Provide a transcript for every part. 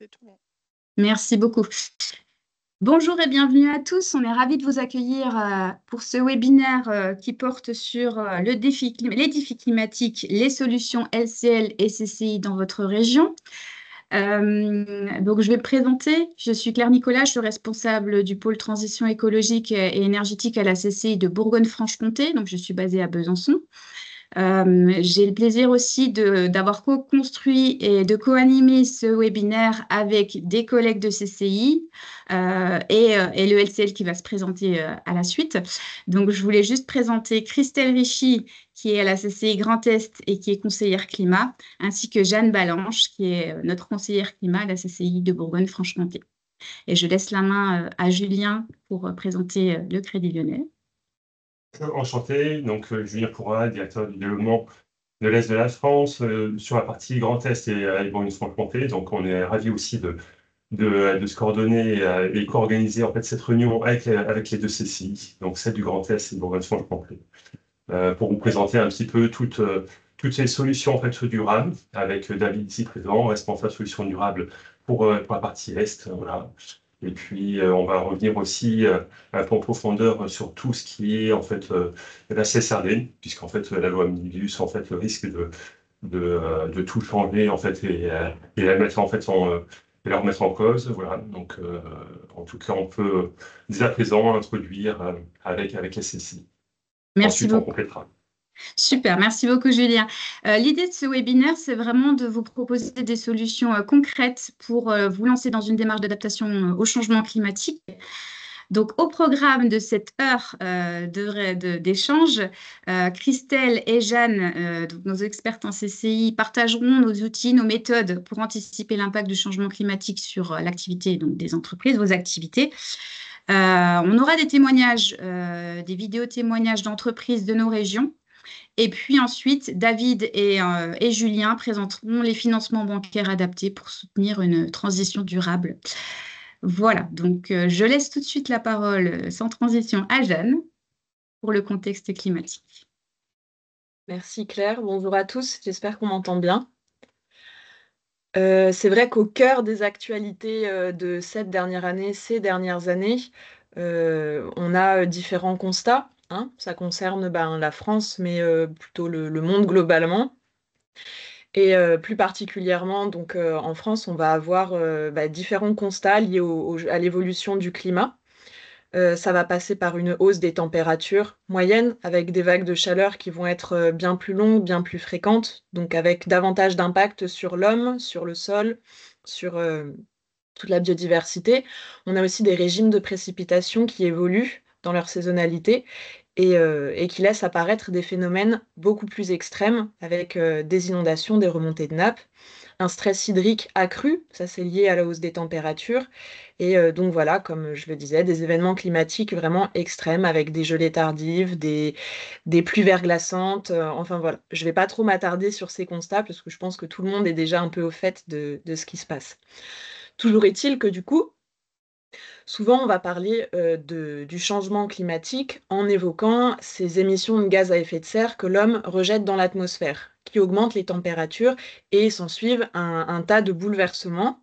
C'est tout bon. Merci beaucoup. Bonjour et bienvenue à tous. On est ravis de vous accueillir pour ce webinaire qui porte sur les défis climatiques, les solutions LCL et CCI dans votre région. Donc, je vais me présenter. Je suis Claire Nicolas, je suis responsable du pôle transition écologique et énergétique à la CCI de Bourgogne-Franche-Comté. Donc, je suis basée à Besançon. J'ai le plaisir aussi d'avoir co-construit et de co-animer ce webinaire avec des collègues de CCI et le LCL qui va se présenter à la suite. Donc, je voulais juste présenter Christelle Richy, qui est à la CCI Grand Est et qui est conseillère climat, ainsi que Jeanne Balanche, qui est notre conseillère climat à la CCI de Bourgogne-Franche-Comté. Et je laisse la main à Julien pour présenter le Crédit Lyonnais. Enchanté, donc Julien Pourra, directeur du développement de l'Est de la France, sur la partie Grand Est et Bourgogne-Franche-Comté. Donc on est ravis aussi de se coordonner et co-organiser en fait cette réunion avec les deux CCI, donc celle du Grand Est et de Bourgogne-Franche-Comté, pour vous présenter un petit peu toutes ces solutions en fait durables, avec David ici présent, responsable solutions durables pour la partie Est, voilà. Et puis, on va revenir aussi un peu en profondeur sur tout ce qui est en fait la CSRD, puisqu'en fait la loi Omnibus en fait risque de tout changer en fait et la mettre en fait et la remettre en cause, voilà. Donc, en tout cas, on peut dès à présent introduire avec les CCI. Merci Ensuite, on beaucoup. complétera. Super, merci beaucoup Julien. L'idée de ce webinaire, c'est vraiment de vous proposer des solutions concrètes pour vous lancer dans une démarche d'adaptation au changement climatique. Donc, au programme de cette heure d'échange, Christelle et Jeanne, donc nos expertes en CCI, partageront nos outils, nos méthodes pour anticiper l'impact du changement climatique sur l'activité des entreprises, vos activités. On aura des témoignages, des vidéos témoignages d'entreprises de nos régions. Et puis ensuite, David et Julien présenteront les financements bancaires adaptés pour soutenir une transition durable. Voilà, donc je laisse tout de suite la parole sans transition à Jeanne pour le contexte climatique. Merci Claire, bonjour à tous, j'espère qu'on m'entend bien. C'est vrai qu'au cœur des actualités de ces dernières années, on a différents constats. Hein. Ça concerne la France, mais plutôt le monde globalement. Et plus particulièrement, donc, en France, on va avoir différents constats liés à l'évolution du climat. Ça va passer par une hausse des températures moyennes, avec des vagues de chaleur qui vont être bien plus longues, bien plus fréquentes, donc avec davantage d'impact sur l'homme, sur le sol, sur toute la biodiversité. On a aussi des régimes de précipitation qui évoluent dans leur saisonnalité et qui laissent apparaître des phénomènes beaucoup plus extrêmes, avec des inondations, des remontées de nappes, un stress hydrique accru, ça c'est lié à la hausse des températures, et donc voilà, comme je le disais, des événements climatiques vraiment extrêmes, avec des gelées tardives, des pluies verglaçantes, enfin voilà. Je vais pas trop m'attarder sur ces constats, parce que je pense que tout le monde est déjà un peu au fait de ce qui se passe. Toujours est-il que du coup, souvent on va parler du changement climatique en évoquant ces émissions de gaz à effet de serre que l'homme rejette dans l'atmosphère, qui augmentent les températures et s'ensuivent un tas de bouleversements.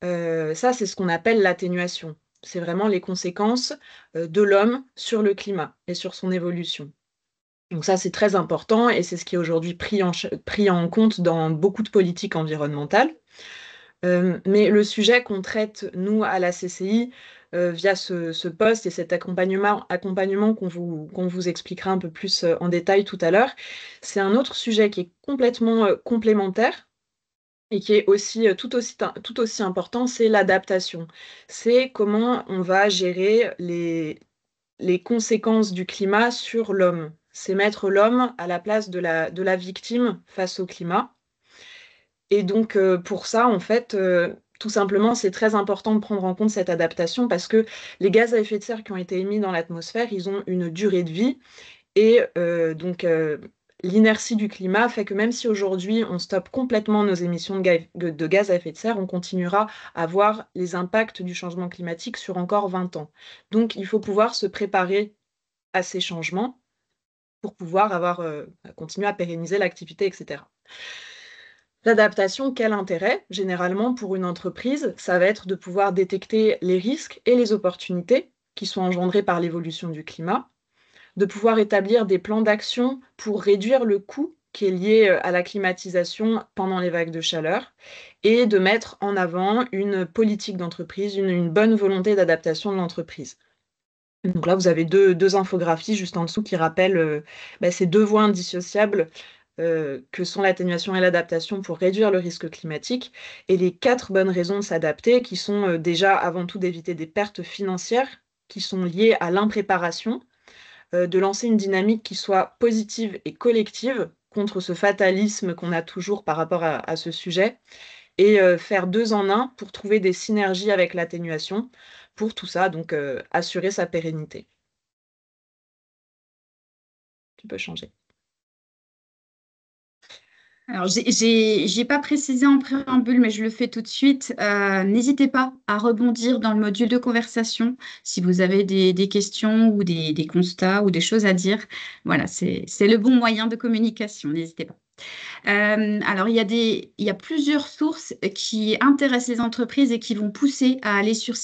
Ça, c'est ce qu'on appelle l'atténuation. C'est vraiment les conséquences de l'homme sur le climat et sur son évolution. Donc ça, c'est très important et c'est ce qui est aujourd'hui pris en compte dans beaucoup de politiques environnementales. Mais le sujet qu'on traite, nous, à la CCI, via ce poste et cet accompagnement qu'on vous expliquera un peu plus en détail tout à l'heure, c'est un autre sujet qui est complètement complémentaire et qui est aussi tout aussi important, c'est l'adaptation. C'est comment on va gérer les conséquences du climat sur l'homme. C'est mettre l'homme à la place de la victime face au climat. Et donc, pour ça, en fait, tout simplement, c'est très important de prendre en compte cette adaptation parce que les gaz à effet de serre qui ont été émis dans l'atmosphère, ils ont une durée de vie. Et donc, l'inertie du climat fait que même si aujourd'hui, on stoppe complètement nos émissions de gaz à effet de serre, on continuera à voir les impacts du changement climatique sur encore 20 ans. Donc, il faut pouvoir se préparer à ces changements pour pouvoir continuer à pérenniser l'activité, etc. L'adaptation, quel intérêt? Généralement, pour une entreprise, ça va être de pouvoir détecter les risques et les opportunités qui sont engendrés par l'évolution du climat, de pouvoir établir des plans d'action pour réduire le coût qui est lié à la climatisation pendant les vagues de chaleur et de mettre en avant une politique d'entreprise, une bonne volonté d'adaptation de l'entreprise. Donc là, vous avez deux infographies juste en dessous qui rappellent ces deux voies indissociables que sont l'atténuation et l'adaptation pour réduire le risque climatique et les 4 bonnes raisons de s'adapter qui sont déjà avant tout d'éviter des pertes financières qui sont liées à l'impréparation, de lancer une dynamique qui soit positive et collective contre ce fatalisme qu'on a toujours par rapport à ce sujet et faire 2 en 1 pour trouver des synergies avec l'atténuation. Pour tout ça, donc assurer sa pérennité. Tu peux changer. Alors, j'ai pas précisé en préambule, mais je le fais tout de suite. N'hésitez pas à rebondir dans le module de conversation si vous avez des questions ou des constats ou des choses à dire. Voilà, c'est le bon moyen de communication. N'hésitez pas. Alors, il y a plusieurs sources qui intéressent les entreprises et qui vont pousser à aller sur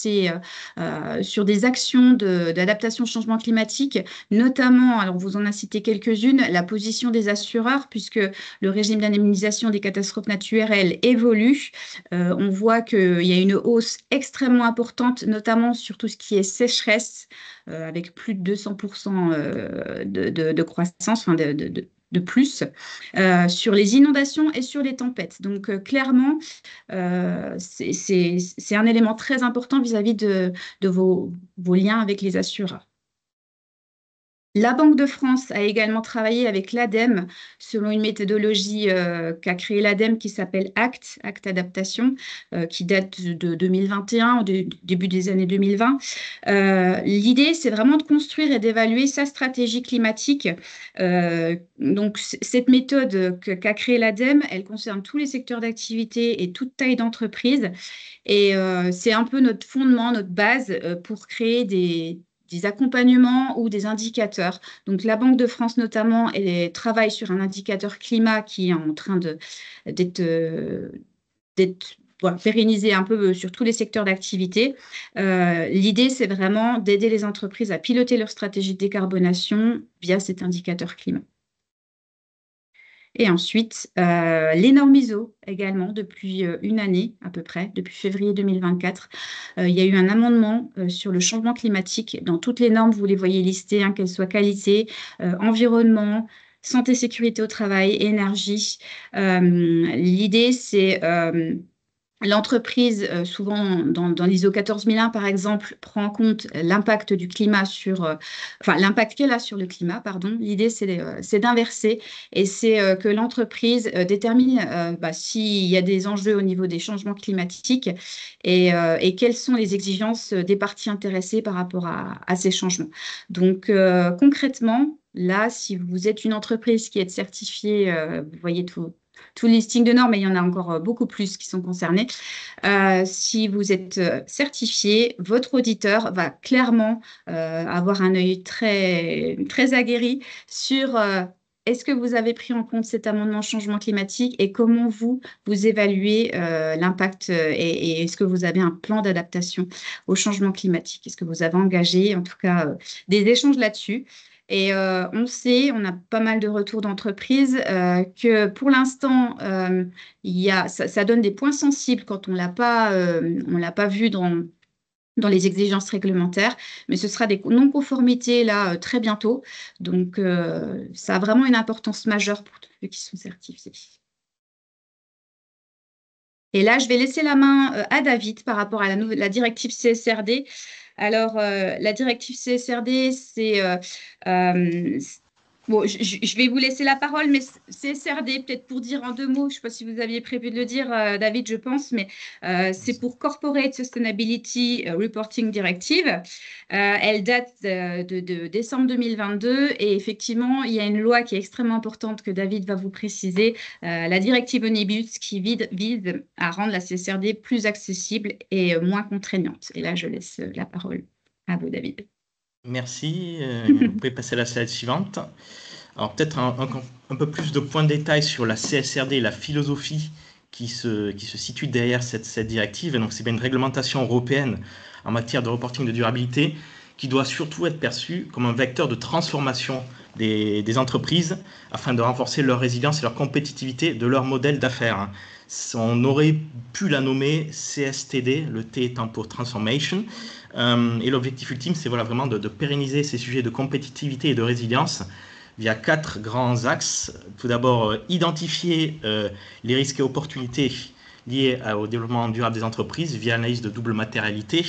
sur des actions d'adaptation au changement climatique, notamment, alors vous en avez cité quelques-unes, la position des assureurs, puisque le régime d'indemnisation des catastrophes naturelles évolue. On voit qu'il y a une hausse extrêmement importante, notamment sur tout ce qui est sécheresse, avec plus de 200% de croissance, enfin de plus, sur les inondations et sur les tempêtes. Donc, clairement, c'est un élément très important vis-à-vis de vos liens avec les assureurs. La Banque de France a également travaillé avec l'ADEME selon une méthodologie qu'a créée l'ADEME qui s'appelle Acte Adaptation, qui date de 2021, au début des années 2020. L'idée, c'est vraiment de construire et d'évaluer sa stratégie climatique. Donc, cette méthode qu'a créée l'ADEME, elle concerne tous les secteurs d'activité et toute taille d'entreprise. Et c'est un peu notre fondement, notre base pour créer des accompagnements ou des indicateurs. Donc, la Banque de France, notamment, travaille sur un indicateur climat qui est en train d'être voilà, pérennisé un peu sur tous les secteurs d'activité. L'idée, c'est vraiment d'aider les entreprises à piloter leur stratégie de décarbonation via cet indicateur climat. Et ensuite, les normes ISO également, depuis une année à peu près, depuis février 2024. Il y a eu un amendement sur le changement climatique. Dans toutes les normes, vous les voyez listées, hein, qu'elles soient qualité, environnement, santé, sécurité au travail, énergie. L'idée, c'est... L'entreprise, souvent dans l'ISO 14001 par exemple, prend en compte l'impact du climat l'impact qu'elle a sur le climat, pardon. L'idée, c'est d'inverser et c'est que l'entreprise détermine s'il y a des enjeux au niveau des changements climatiques et quelles sont les exigences des parties intéressées par rapport à ces changements. Donc, concrètement, là, si vous êtes une entreprise qui est certifiée, vous voyez tout le listing de normes, mais il y en a encore beaucoup plus qui sont concernés. Si vous êtes certifié, votre auditeur va clairement avoir un œil très, très aguerri sur est-ce que vous avez pris en compte cet amendement changement climatique et comment vous évaluez l'impact et est-ce que vous avez un plan d'adaptation au changement climatique? Est-ce que vous avez engagé, en tout cas, des échanges là-dessus? Et on sait, on a pas mal de retours d'entreprises que pour l'instant, ça donne des points sensibles quand on l'a pas vu dans les exigences réglementaires, mais ce sera des non-conformités là très bientôt. Donc, ça a vraiment une importance majeure pour tous ceux qui sont certifiés. Et là, je vais laisser la main à David par rapport à la directive CSRD. Alors, la directive CSRD, bon, je vais vous laisser la parole, mais CSRD, peut-être pour dire en 2 mots, je ne sais pas si vous aviez prévu de le dire, David, je pense, mais c'est pour Corporate Sustainability Reporting Directive. Elle date de décembre 2022 et effectivement, il y a une loi qui est extrêmement importante que David va vous préciser, la directive Omnibus qui vise à rendre la CSRD plus accessible et moins contraignante. Et là, je laisse la parole à vous, David. Merci. Vous pouvez passer à la slide suivante. Alors peut-être un peu plus de points de détail sur la CSRD et la philosophie qui se situe derrière cette directive. Et donc, c'est bien une réglementation européenne en matière de reporting de durabilité qui doit surtout être perçue comme un vecteur de transformation des entreprises afin de renforcer leur résilience et leur compétitivité de leur modèle d'affaires. On aurait pu la nommer CSTD, le T étant pour Transformation. Et l'objectif ultime, c'est voilà, vraiment de pérenniser ces sujets de compétitivité et de résilience via 4 grands axes. Tout d'abord, identifier les risques et opportunités liés au développement durable des entreprises via l'analyse de double matérialité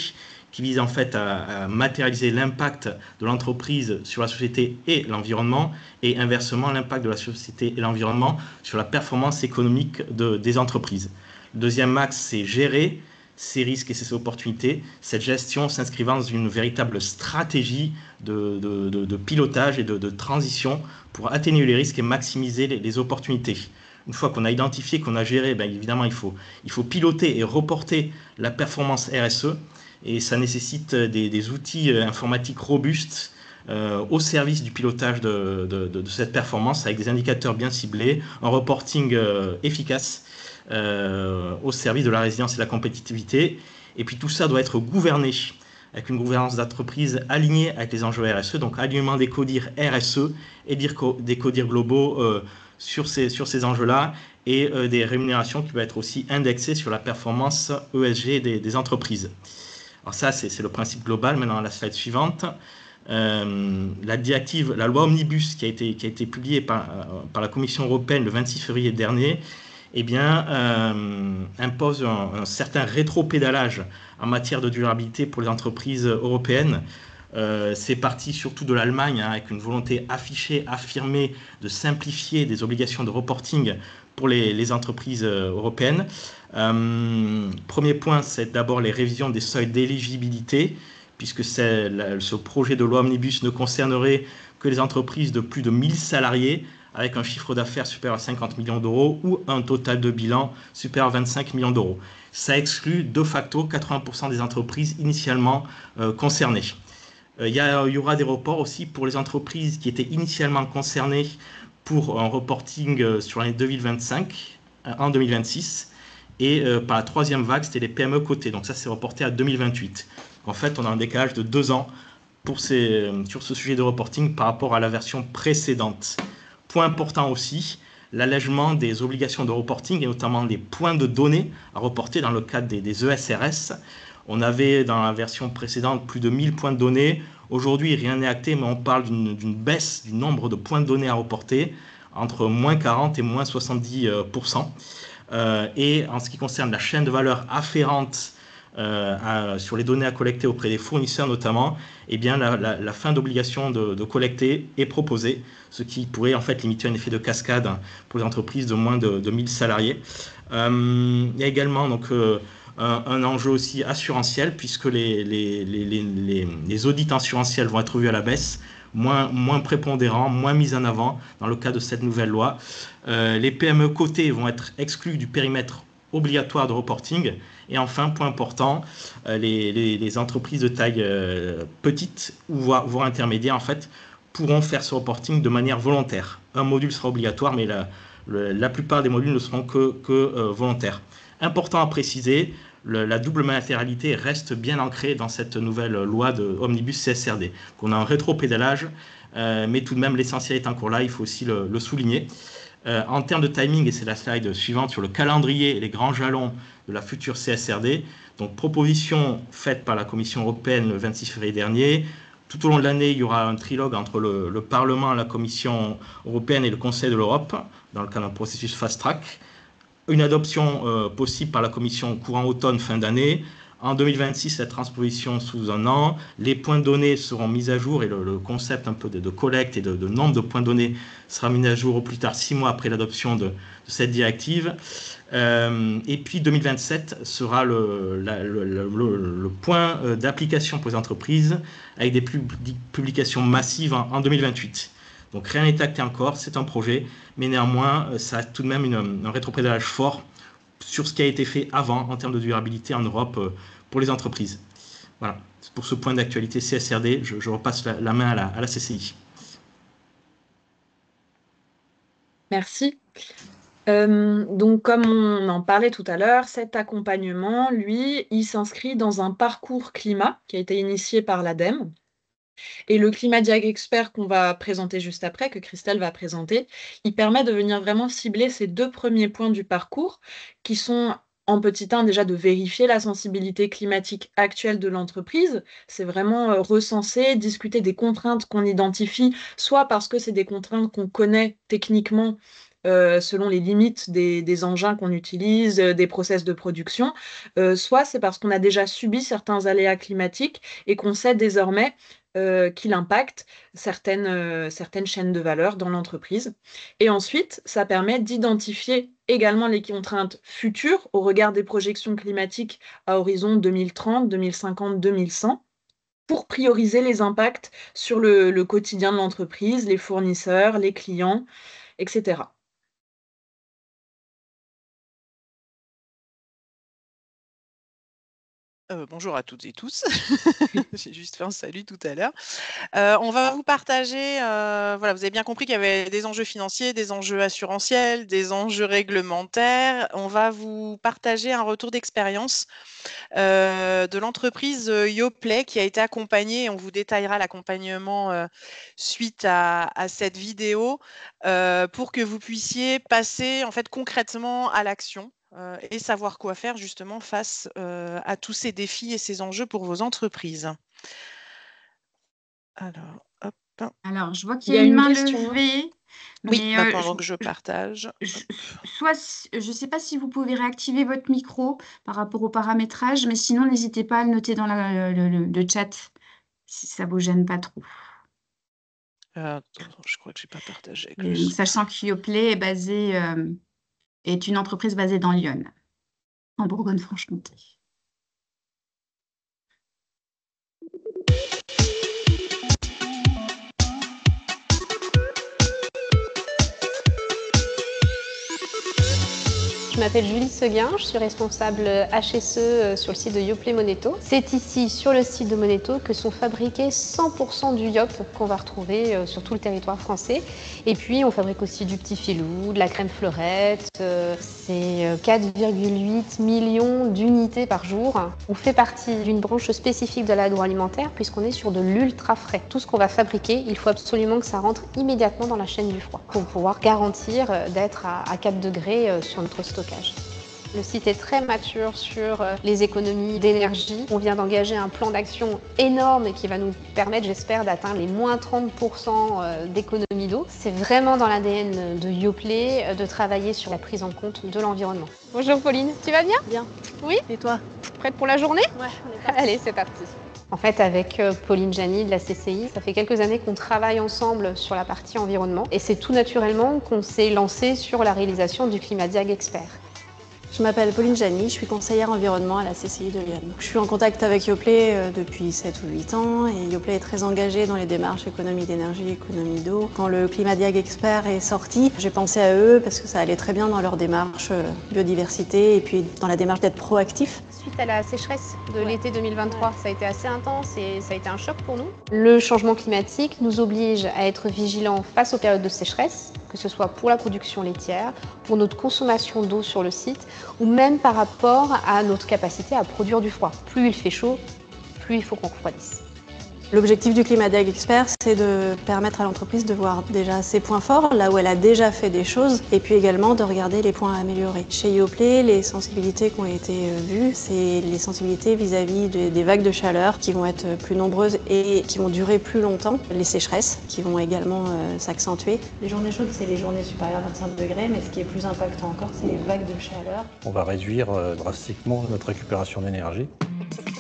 qui vise en fait à matérialiser l'impact de l'entreprise sur la société et l'environnement et inversement l'impact de la société et l'environnement sur la performance économique des entreprises. Le deuxième axe, c'est gérer ces risques et ces opportunités, cette gestion s'inscrivant dans une véritable stratégie de pilotage et de transition pour atténuer les risques et maximiser les opportunités. Une fois qu'on a identifié, qu'on a géré, bien évidemment, il faut piloter et reporter la performance RSE, et ça nécessite des outils informatiques robustes au service du pilotage de cette performance avec des indicateurs bien ciblés, un reporting efficace au service de la résilience et de la compétitivité. Et puis tout ça doit être gouverné avec une gouvernance d'entreprise alignée avec les enjeux RSE, donc alignement des codires RSE et des codires globaux sur ces enjeux-là et des rémunérations qui peuvent être aussi indexées sur la performance ESG des entreprises. Alors ça, c'est le principe global. Maintenant, la slide suivante. La loi Omnibus qui a été publiée par la Commission européenne le 26 février dernier, eh bien, impose un certain rétropédalage en matière de durabilité pour les entreprises européennes. C'est parti surtout de l'Allemagne, hein, avec une volonté affichée, affirmée de simplifier des obligations de reporting pour les entreprises européennes. Premier point, c'est d'abord les révisions des seuils d'éligibilité, puisque ce projet de loi Omnibus ne concernerait que les entreprises de plus de 1000 salariés avec un chiffre d'affaires supérieur à 50 millions d'euros ou un total de bilan supérieur à 25 millions d'euros. Ça exclut de facto 80% des entreprises initialement concernées. Il y aura des reports aussi pour les entreprises qui étaient initialement concernées pour un reporting sur l'année 2025 en 2026. Et par la troisième vague, c'était les PME cotées. Donc ça, c'est reporté à 2028. En fait, on a un décalage de 2 ans sur ce sujet de reporting par rapport à la version précédente. Point important aussi, l'allègement des obligations de reporting et notamment des points de données à reporter dans le cadre des ESRS. On avait dans la version précédente plus de 1000 points de données. Aujourd'hui, rien n'est acté, mais on parle d'une baisse du nombre de points de données à reporter entre moins 40 et moins 70%. Et en ce qui concerne la chaîne de valeur afférente sur les données à collecter auprès des fournisseurs notamment, eh bien la fin d'obligation de collecter est proposée, ce qui pourrait en fait limiter un effet de cascade pour les entreprises de moins de 1000 salariés. Il y a également donc un enjeu aussi assurantiel, puisque les audits assurantiels vont être revus à la baisse, moins prépondérants, moins mis en avant dans le cadre de cette nouvelle loi. Les PME cotées vont être exclues du périmètre obligatoire de reporting. Et enfin, point important, les entreprises de taille petite ou voire intermédiaire en fait, pourront faire ce reporting de manière volontaire. Un module sera obligatoire, mais la plupart des modules ne seront que volontaires. Important à préciser, la double matérialité reste bien ancrée dans cette nouvelle loi de Omnibus CSRD. On a un rétropédalage, mais tout de même l'essentiel est encore là, il faut aussi le souligner. En termes de timing, et c'est la slide suivante sur le calendrier et les grands jalons de la future CSRD, donc proposition faite par la Commission européenne le 26 février dernier. Tout au long de l'année, il y aura un trilogue entre le Parlement, la Commission européenne et le Conseil de l'Europe, dans le cadre d'un processus fast-track. Une adoption possible par la Commission courant automne, fin d'année. En 2026, la transposition sous 1 an. Les points de données seront mis à jour et le concept un peu de collecte et de nombre de points de données sera mis à jour au plus tard 6 mois après l'adoption de cette directive. Et puis 2027 sera le point d'application pour les entreprises avec des publications massives en 2028. Donc rien n'est acté encore, c'est un projet, mais néanmoins, ça a tout de même un rétropédalage fort sur ce qui a été fait avant en termes de durabilité en Europe pour les entreprises. Voilà, pour ce point d'actualité CSRD, je repasse la main à la CCI. Merci. Donc, comme on en parlait tout à l'heure, cet accompagnement, lui, il s'inscrit dans un parcours climat qui a été initié par l'ADEME. Et le Climat Diag Expert qu'on va présenter juste après, que Christelle va présenter, il permet de venir vraiment cibler ces 2 premiers points du parcours, qui sont en petit 1 déjà de vérifier la sensibilité climatique actuelle de l'entreprise. C'est vraiment, recenser, discuter des contraintes qu'on identifie, soit parce que c'est des contraintes qu'on connaît techniquement, selon les limites des engins qu'on utilise, des process de production, soit c'est parce qu'on a déjà subi certains aléas climatiques et qu'on sait désormais qu'il impacte certaines chaînes de valeur dans l'entreprise. Et ensuite, ça permet d'identifier également les contraintes futures au regard des projections climatiques à horizon 2030, 2050, 2100, pour prioriser les impacts sur le quotidien de l'entreprise, les fournisseurs, les clients, etc. Bonjour à toutes et tous. J'ai juste fait un salut tout à l'heure. On va vous partager, voilà, vous avez bien compris qu'il y avait des enjeux financiers, des enjeux assurantiels, des enjeux réglementaires. On va vous partager un retour d'expérience de l'entreprise Yoplait qui a été accompagnée. On vous détaillera l'accompagnement suite à cette vidéo pour que vous puissiez passer en fait concrètement à l'action. Et savoir quoi faire justement face à tous ces défis et ces enjeux pour vos entreprises. Alors, hop. Alors, je vois Il qu'il y y a a une une main question. levée, Oui, mais pendant que je partage. je ne sais pas si vous pouvez réactiver votre micro par rapport au paramétrage, mais sinon, n'hésitez pas à le noter dans le chat si ça ne vous gêne pas trop. Attends, je crois que je n'ai pas partagé avec Et le son. sachant que Yoplait est une entreprise basée dans Lyon, en Bourgogne-Franche-Comté. Je m'appelle Julie Seguin, je suis responsable HSE sur le site de Yoplait Moneto. C'est ici, sur le site de Moneto, que sont fabriqués 100% du Yop qu'on va retrouver sur tout le territoire français. Et puis, on fabrique aussi du petit filou, de la crème fleurette. C'est 4,8 millions d'unités par jour. On fait partie d'une branche spécifique de l'agroalimentaire puisqu'on est sur de l'ultra frais. Tout ce qu'on va fabriquer, il faut absolument que ça rentre immédiatement dans la chaîne du froid pour pouvoir garantir d'être à 4 degrés sur notre stockage. Le site est très mature sur les économies d'énergie. On vient d'engager un plan d'action énorme qui va nous permettre, j'espère, d'atteindre les moins 30% d'économie d'eau. C'est vraiment dans l'ADN de Yoplait de travailler sur la prise en compte de l'environnement. Bonjour Pauline, tu vas bien? Bien. Oui? Et toi? Prête pour la journée? Ouais, on est parti. Allez, c'est parti. En fait, avec Pauline Jani de la CCI, ça fait quelques années qu'on travaille ensemble sur la partie environnement et c'est tout naturellement qu'on s'est lancé sur la réalisation du Climat Diag Expert. Je m'appelle Pauline Jani, je suis conseillère environnement à la CCI de Lyon. Je suis en contact avec Yoplait depuis 7 ou 8 ans et Yoplait est très engagé dans les démarches économie d'énergie, économie d'eau. Quand le Climat Diag Expert est sorti, j'ai pensé à eux parce que ça allait très bien dans leur démarche biodiversité et puis dans la démarche d'être proactif. Suite à la sécheresse de l'été 2023, ça a été assez intense et ça a été un choc pour nous. Le changement climatique nous oblige à être vigilants face aux périodes de sécheresse, que ce soit pour la production laitière, pour notre consommation d'eau sur le site, ou même par rapport à notre capacité à produire du froid. Plus il fait chaud, plus il faut qu'on refroidisse. L'objectif du Climat Diag Expert, c'est de permettre à l'entreprise de voir déjà ses points forts, là où elle a déjà fait des choses, et puis également de regarder les points à améliorer. Chez Yoplait, les sensibilités qui ont été vues, c'est les sensibilités vis-à-vis des vagues de chaleur qui vont être plus nombreuses et qui vont durer plus longtemps, les sécheresses qui vont également s'accentuer. Les journées chaudes, c'est les journées supérieures à 25 degrés, mais ce qui est plus impactant encore, c'est les vagues de chaleur. On va réduire drastiquement notre récupération d'énergie.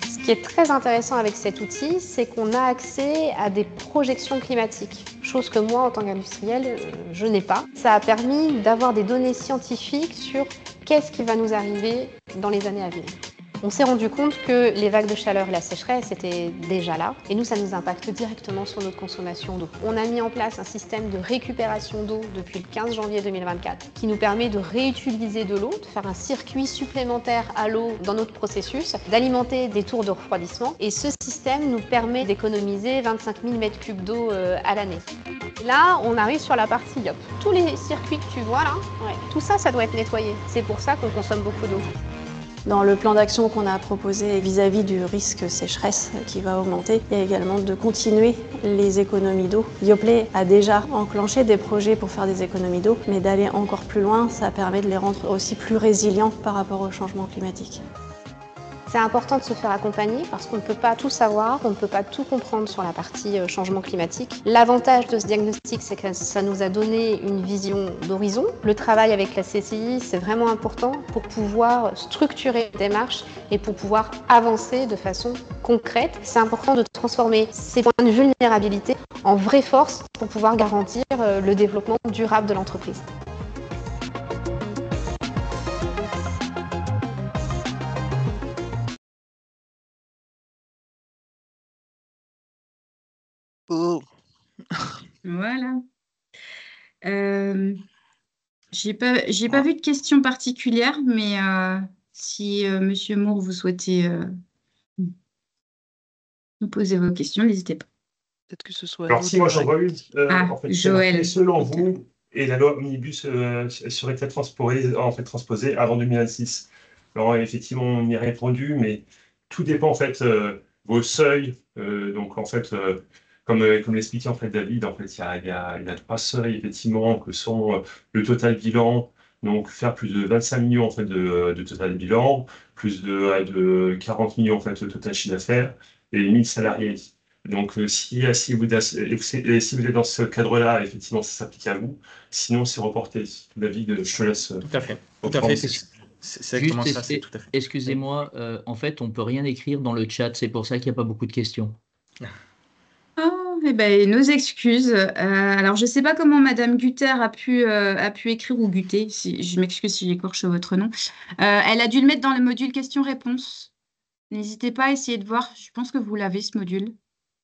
Ce qui est très intéressant avec cet outil, c'est qu'on a accès à des projections climatiques, chose que moi, en tant qu'industriel, je n'ai pas. Ça a permis d'avoir des données scientifiques sur qu'est-ce qui va nous arriver dans les années à venir. On s'est rendu compte que les vagues de chaleur et la sécheresse étaient déjà là, et nous, ça nous impacte directement sur notre consommation d'eau. On a mis en place un système de récupération d'eau depuis le 15 janvier 2024 qui nous permet de réutiliser de l'eau, de faire un circuit supplémentaire à l'eau dans notre processus, d'alimenter des tours de refroidissement, et ce système nous permet d'économiser 25 000 m3 d'eau à l'année. Là, on arrive sur la partie YOP. Tous les circuits que tu vois là, tout ça, ça doit être nettoyé. C'est pour ça qu'on consomme beaucoup d'eau. Dans le plan d'action qu'on a proposé vis-à-vis du risque sécheresse qui va augmenter, il y a également de continuer les économies d'eau. Yoplait a déjà enclenché des projets pour faire des économies d'eau, mais d'aller encore plus loin, ça permet de les rendre aussi plus résilients par rapport au changement climatique. C'est important de se faire accompagner parce qu'on ne peut pas tout savoir, on ne peut pas tout comprendre sur la partie changement climatique. L'avantage de ce diagnostic, c'est que ça nous a donné une vision d'horizon. Le travail avec la CCI, c'est vraiment important pour pouvoir structurer les démarches et pour pouvoir avancer de façon concrète. C'est important de transformer ces points de vulnérabilité en vraie force pour pouvoir garantir le développement durable de l'entreprise. Oh. Voilà. J'ai pas vu de questions particulières, mais si Monsieur Moore, vous souhaitez nous poser vos questions, n'hésitez pas. Peut-être que ce soit. Alors, si moi j'en vois une, en fait, c'est Joël. marqué, selon vous, et la loi Omnibus serait-elle transposée avant 2026? Alors, effectivement, on y a répondu, mais tout dépend, en fait, vos seuils. Donc, en fait, comme l'expliquait en fait David, en fait, il y a 3 seuils, effectivement, que sont le total bilan, donc faire plus de 25 millions, en fait, de total bilan, plus de 40 millions, en fait, de total chiffre d'affaires, et 1000 salariés. Donc, si vous êtes dans ce cadre-là, effectivement, ça s'applique à vous. Sinon, c'est reporté. David, je te laisse. Tout à fait. Tout à fait. C'est exactement ça. C'est tout à fait. Excusez-moi, en fait, on ne peut rien écrire dans le chat. C'est pour ça qu'il n'y a pas beaucoup de questions. Oh, eh ben, nos excuses. Alors, je ne sais pas comment Madame Gutter a pu écrire, ou Gutter, je m'excuse si j'écorche votre nom. Elle a dû le mettre dans le module questions-réponses. N'hésitez pas à essayer de voir. Je pense que vous l'avez, ce module.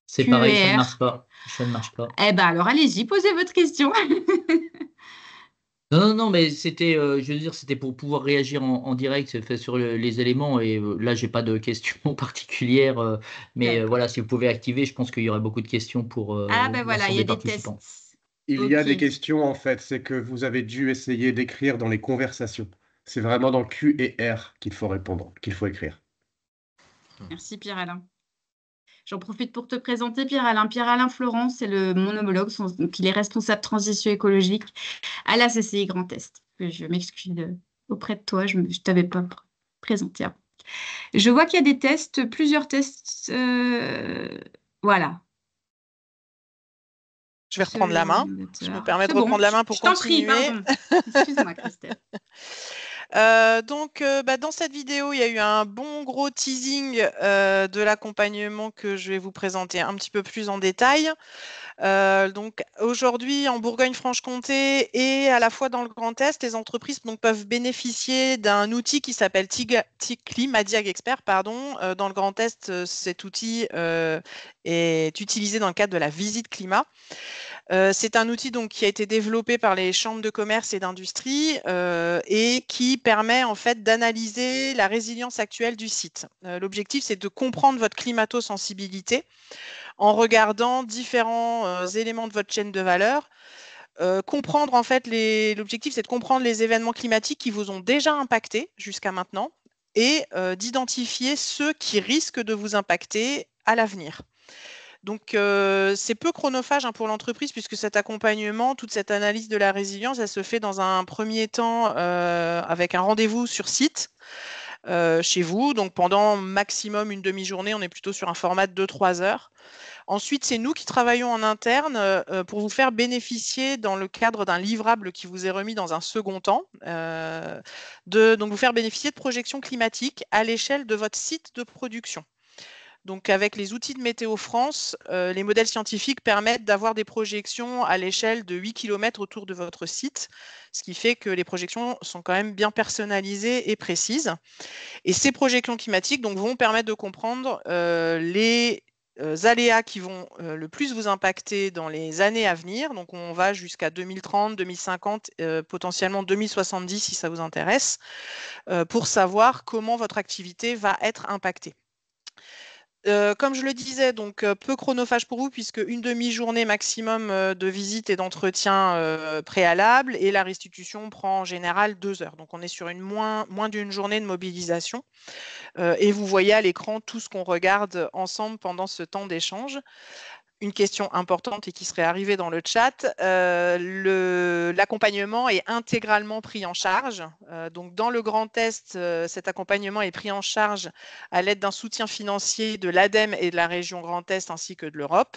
C'est pareil, ça ne marche pas. Ça ne marche pas. Eh ben, alors, allez-y, posez votre question. Non, mais c'était, je veux dire, c'était pour pouvoir réagir en direct fait sur les éléments. Et là, j'ai pas de questions particulières. Mais voilà, si vous pouvez activer, je pense qu'il y aurait beaucoup de questions pour Ah ben voilà, il y a des tests. Il y a des questions, en fait. C'est que vous avez dû essayer d'écrire dans les conversations. C'est vraiment dans Q et R qu'il faut répondre, qu'il faut écrire. Merci Pierre-Alain. J'en profite pour te présenter Pierre-Alain. Pierre-Alain Florent, c'est mon homologue, donc il est responsable transition écologique à la CCI Grand Est. Je m'excuse auprès de toi, je ne t'avais pas présenté avant. Je vois qu'il y a des tests, plusieurs tests. Voilà. Je vais reprendre la main. Je me permets de reprendre la main pour continuer. Je t'en prie, pardon. Excuse-moi, Christelle. Donc, dans cette vidéo, il y a eu un bon gros teasing de l'accompagnement que je vais vous présenter un petit peu plus en détail. Donc, aujourd'hui, en Bourgogne-Franche-Comté et à la fois dans le Grand Est, les entreprises peuvent bénéficier d'un outil qui s'appelle Climadiag Expert. Dans le Grand Est, cet outil est utilisé dans le cadre de la visite climat. C'est un outil qui a été développé par les chambres de commerce et d'industrie et qui permet en fait d'analyser la résilience actuelle du site. L'objectif, c'est de comprendre votre climato-sensibilité en regardant différents éléments de votre chaîne de valeur. Comprendre en fait l'objectif, c'est de comprendre les événements climatiques qui vous ont déjà impacté jusqu'à maintenant et d'identifier ceux qui risquent de vous impacter à l'avenir. Donc, c'est peu chronophage pour l'entreprise puisque cet accompagnement, toute cette analyse de la résilience, elle se fait dans un premier temps avec un rendez-vous sur site chez vous. Donc, pendant maximum une demi-journée, on est plutôt sur un format de 2-3 heures. Ensuite, c'est nous qui travaillons en interne pour vous faire bénéficier dans le cadre d'un livrable qui vous est remis dans un second temps, donc vous faire bénéficier de projections climatiques à l'échelle de votre site de production. Donc, avec les outils de Météo France, les modèles scientifiques permettent d'avoir des projections à l'échelle de 8 km autour de votre site, ce qui fait que les projections sont quand même bien personnalisées et précises. Et ces projections climatiques donc, vont permettre de comprendre les aléas qui vont le plus vous impacter dans les années à venir. Donc, on va jusqu'à 2030, 2050, potentiellement 2070 si ça vous intéresse, pour savoir comment votre activité va être impactée. Comme je le disais, donc peu chronophage pour vous, puisque une demi-journée maximum de visite et d'entretien préalable, et la restitution prend en général 2 heures. Donc on est sur moins d'une journée de mobilisation. Et vous voyez à l'écran tout ce qu'on regarde ensemble pendant ce temps d'échange. Une question importante et qui serait arrivée dans le chat, l'accompagnement est intégralement pris en charge. Donc dans le Grand Est, cet accompagnement est pris en charge à l'aide d'un soutien financier de l'ADEME et de la région Grand Est ainsi que de l'Europe.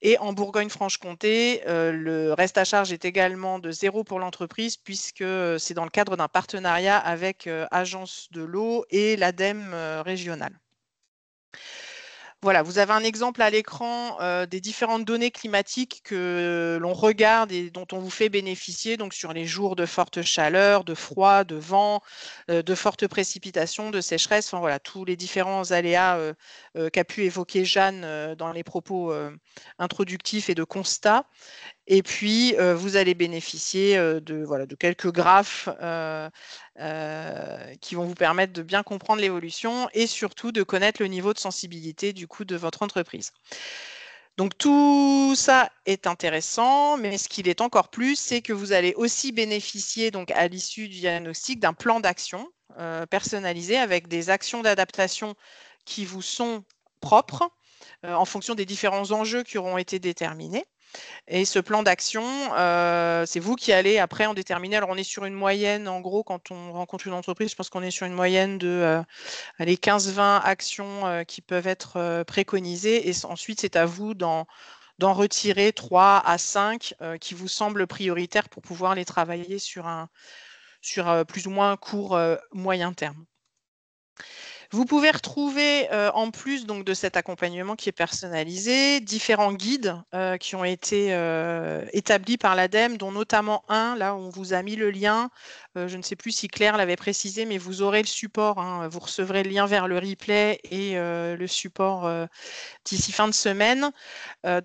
Et en Bourgogne-Franche-Comté, le reste à charge est également de 0 pour l'entreprise puisque c'est dans le cadre d'un partenariat avec Agence de l'eau et l'ADEME régionale. Voilà, vous avez un exemple à l'écran des différentes données climatiques que l'on regarde et dont on vous fait bénéficier donc sur les jours de forte chaleur, de froid, de vent, de fortes précipitations, de sécheresse, enfin voilà, tous les différents aléas qu'a pu évoquer Jeanne dans les propos introductifs et de constats. Et puis, vous allez bénéficier de quelques graphes qui vont vous permettre de bien comprendre l'évolution et surtout de connaître le niveau de sensibilité du coup de votre entreprise. Donc tout ça est intéressant, mais ce qu'il est encore plus, c'est que vous allez aussi bénéficier donc à l'issue du diagnostic d'un plan d'action personnalisé avec des actions d'adaptation qui vous sont propres en fonction des différents enjeux qui auront été déterminés. Et ce plan d'action, c'est vous qui allez après en déterminer. Alors, on est sur une moyenne, en gros, quand on rencontre une entreprise, je pense qu'on est sur une moyenne de 15-20 actions qui peuvent être préconisées. Et ensuite, c'est à vous d'en retirer 3 à 5 qui vous semblent prioritaires pour pouvoir les travailler sur plus ou moins court, moyen terme. Vous pouvez retrouver, en plus donc, de cet accompagnement qui est personnalisé, différents guides qui ont été établis par l'ADEME, dont notamment un, là on vous a mis le lien, je ne sais plus si Claire l'avait précisé, mais vous aurez le support, hein, vous recevrez le lien vers le replay et le support d'ici fin de semaine.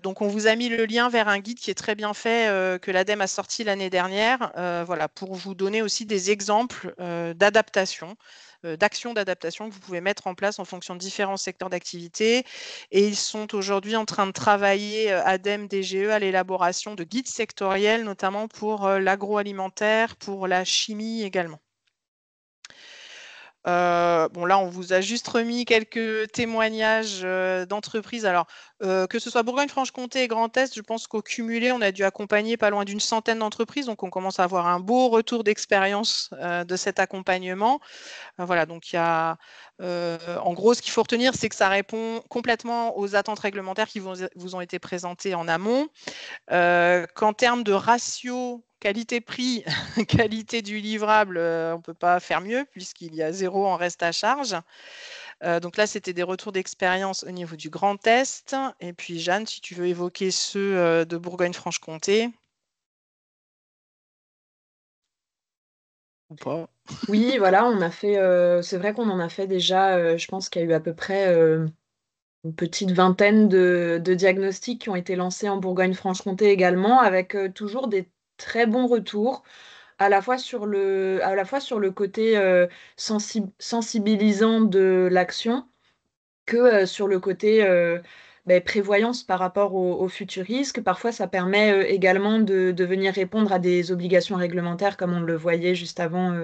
Donc on vous a mis le lien vers un guide qui est très bien fait, que l'ADEME a sorti l'année dernière, voilà, pour vous donner aussi des exemples d'adaptation, d'actions d'adaptation que vous pouvez mettre en place en fonction de différents secteurs d'activité. Et ils sont aujourd'hui en train de travailler, ADEME, DGE, à l'élaboration de guides sectoriels, notamment pour l'agroalimentaire, pour la chimie également. Bon, là, on vous a juste remis quelques témoignages d'entreprises. Alors, que ce soit Bourgogne-Franche-Comté et Grand Est, je pense qu'au cumulé, on a dû accompagner pas loin d'une centaine d'entreprises. Donc, on commence à avoir un beau retour d'expérience de cet accompagnement. Voilà, donc il y a, en gros, ce qu'il faut retenir, c'est que ça répond complètement aux attentes réglementaires qui vous ont été présentées en amont. Qu'en termes de ratio qualité-prix, qualité du livrable, on ne peut pas faire mieux puisqu'il y a 0 en reste à charge. Donc là, c'était des retours d'expérience au niveau du Grand Est. Et puis Jeanne, si tu veux évoquer ceux de Bourgogne-Franche-Comté. Ou pas. Oui, voilà, on a fait, c'est vrai qu'on en a fait déjà, je pense qu'il y a eu à peu près une petite vingtaine de diagnostics qui ont été lancés en Bourgogne-Franche-Comté également, avec toujours des très bons retours, à la fois sur le côté sensibilisant de l'action, que sur le côté prévoyance par rapport aux futurs risques. Parfois, ça permet également de venir répondre à des obligations réglementaires, comme on le voyait juste avant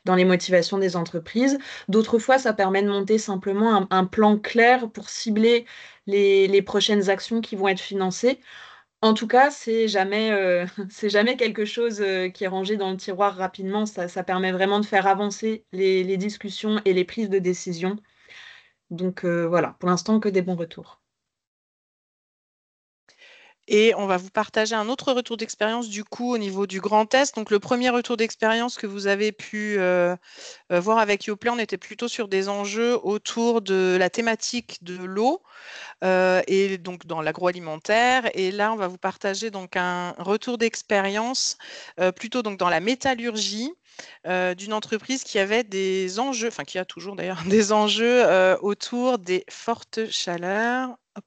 dans les motivations des entreprises. D'autres fois, ça permet de monter simplement un plan clair pour cibler les prochaines actions qui vont être financées. En tout cas, c'est jamais quelque chose qui est rangé dans le tiroir rapidement. Ça permet vraiment de faire avancer les discussions et les prises de décision. Donc voilà, pour l'instant, que des bons retours. Et on va vous partager un autre retour d'expérience du coup au niveau du Grand Est. Donc le premier retour d'expérience que vous avez pu voir avec Yoplait, on était plutôt sur des enjeux autour de la thématique de l'eau et donc dans l'agroalimentaire. Et là, on va vous partager donc un retour d'expérience plutôt donc dans la métallurgie d'une entreprise qui avait des enjeux, enfin qui a toujours d'ailleurs des enjeux autour des fortes chaleurs. Hop.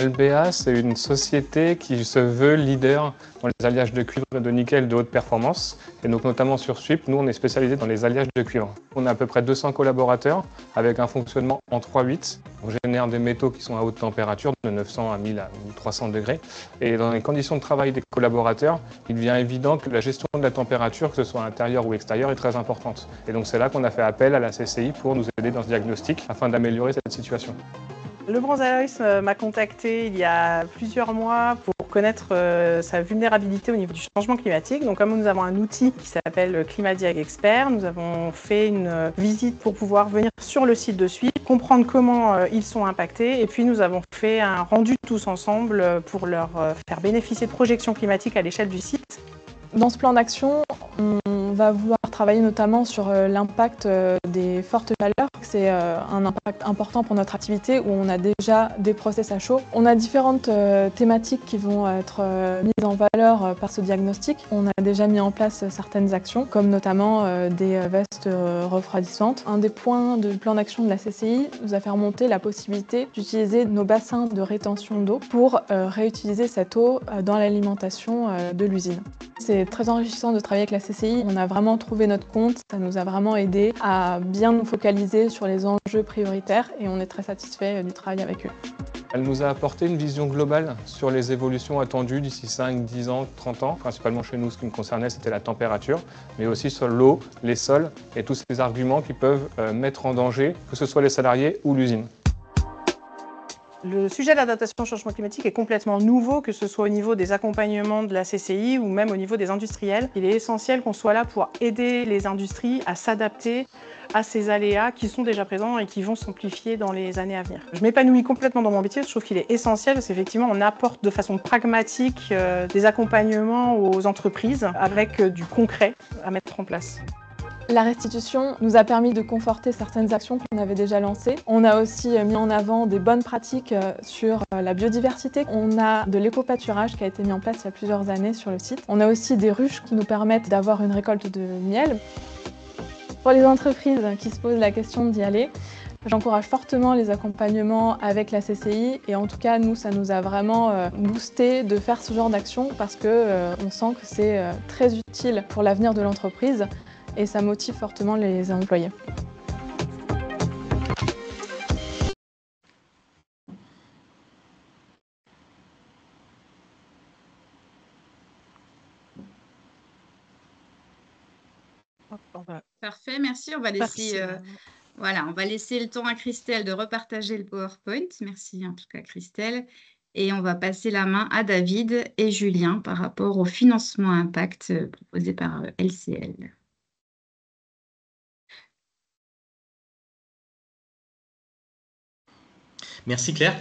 LBA, c'est une société qui se veut leader dans les alliages de cuivre et de nickel de haute performance. Et donc notamment sur SWIP, nous on est spécialisé dans les alliages de cuivre. On a à peu près 200 collaborateurs avec un fonctionnement en 3-8. On génère des métaux qui sont à haute température, de 900 à 1000 à 1300 degrés. Et dans les conditions de travail des collaborateurs, il devient évident que la gestion de la température, que ce soit intérieure ou extérieure, est très importante. Et donc c'est là qu'on a fait appel à la CCI pour nous aider dans ce diagnostic afin d'améliorer cette situation. Le Bronze Alloys m'a contacté il y a plusieurs mois pour connaître sa vulnérabilité au niveau du changement climatique. Donc comme nous avons un outil qui s'appelle Climadiag Expert, nous avons fait une visite pour pouvoir venir sur le site de SWIP, comprendre comment ils sont impactés et puis nous avons fait un rendu tous ensemble pour leur faire bénéficier de projections climatiques à l'échelle du site. Dans ce plan d'action, on va vouloir travailler notamment sur l'impact des fortes chaleurs. C'est un impact important pour notre activité où on a déjà des process à chaud. On a différentes thématiques qui vont être mises en valeur par ce diagnostic. On a déjà mis en place certaines actions, comme notamment des vestes refroidissantes. Un des points du plan d'action de la CCI nous a fait remonter la possibilité d'utiliser nos bassins de rétention d'eau pour réutiliser cette eau dans l'alimentation de l'usine. C'est très enrichissant de travailler avec la CCI. On a vraiment trouvé notre compte. Ça nous a vraiment aidé à bien nous focaliser sur les enjeux prioritaires et on est très satisfait du travail avec eux. Elle nous a apporté une vision globale sur les évolutions attendues d'ici 5, 10 ans, 30 ans. Principalement chez nous, ce qui me concernait, c'était la température, mais aussi sur l'eau, les sols et tous ces arguments qui peuvent mettre en danger, que ce soit les salariés ou l'usine. Le sujet de l'adaptation au changement climatique est complètement nouveau, que ce soit au niveau des accompagnements de la CCI ou même au niveau des industriels. Il est essentiel qu'on soit là pour aider les industries à s'adapter à ces aléas qui sont déjà présents et qui vont s'amplifier dans les années à venir. Je m'épanouis complètement dans mon métier, je trouve qu'il est essentiel parce qu'effectivement on apporte de façon pragmatique des accompagnements aux entreprises avec du concret à mettre en place. La restitution nous a permis de conforter certaines actions qu'on avait déjà lancées. On a aussi mis en avant des bonnes pratiques sur la biodiversité. On a de l'éco-pâturage qui a été mis en place il y a plusieurs années sur le site. On a aussi des ruches qui nous permettent d'avoir une récolte de miel. Pour les entreprises qui se posent la question d'y aller, j'encourage fortement les accompagnements avec la CCI et en tout cas, nous, ça nous a vraiment boosté de faire ce genre d'action parce qu'on sent que c'est très utile pour l'avenir de l'entreprise. Et ça motive fortement les employés. Parfait, merci. On va laisser, voilà, on va laisser le temps à Christelle de repartager le PowerPoint. Merci en tout cas Christelle. Et on va passer la main à David et Julien par rapport au financement impact proposé par LCL. Merci Claire.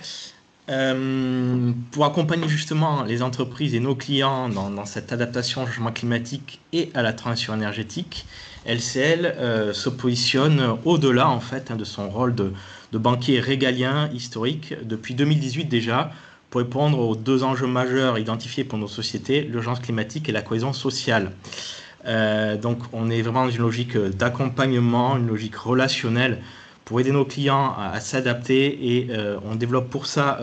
Pour accompagner justement les entreprises et nos clients dans cette adaptation au changement climatique et à la transition énergétique, LCL se positionne au-delà en fait de son rôle de banquier régalien historique depuis 2018 déjà pour répondre aux deux enjeux majeurs identifiés pour nos sociétés, l'urgence climatique et la cohésion sociale. Donc on est vraiment dans une logique d'accompagnement, une logique relationnelle pour aider nos clients à s'adapter et on développe pour ça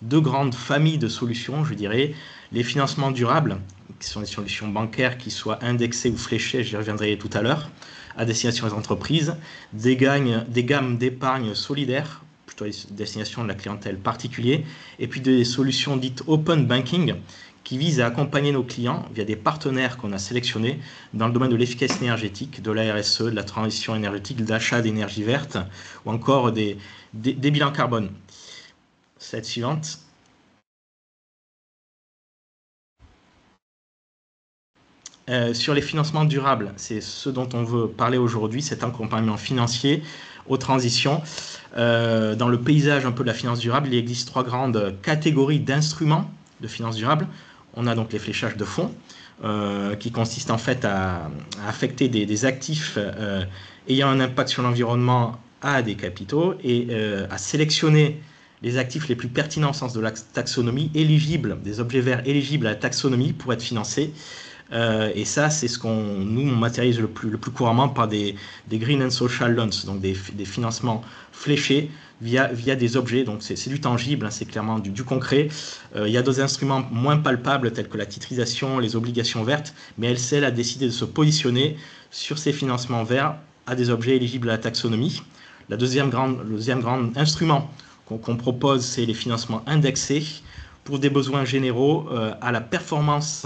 deux grandes familles de solutions, je dirais. Les financements durables, qui sont des solutions bancaires qui soient indexées ou fléchées, j'y reviendrai tout à l'heure, à destination des entreprises, des gammes d'épargne solidaire, plutôt à destination de la clientèle particulière, et puis des solutions dites open banking, qui visent à accompagner nos clients via des partenaires qu'on a sélectionnés dans le domaine de l'efficacité énergétique, de la RSE, de la transition énergétique, de l'achat d'énergie verte ou encore des bilans carbone. Slide suivante. Sur les financements durables, c'est ce dont on veut parler aujourd'hui, cet accompagnement financier aux transitions. Dans le paysage un peu de la finance durable, il existe 3 grandes catégories d'instruments de finance durable. On a donc les fléchages de fonds, qui consistent en fait à affecter des actifs ayant un impact sur l'environnement à des capitaux et à sélectionner les actifs les plus pertinents au sens de la taxonomie, éligibles, des objets verts éligibles à la taxonomie pour être financés. Et ça, c'est ce on matérialise le plus couramment par des Green and Social Loans, donc des financements fléchés via des objets. Donc c'est du tangible, hein, c'est clairement du concret. Il y a d'autres instruments moins palpables tels que la titrisation, les obligations vertes, mais LCL a décidé de se positionner sur ces financements verts à des objets éligibles à la taxonomie. Le deuxième grand instrument qu'on propose, c'est les financements indexés pour des besoins généraux à la performance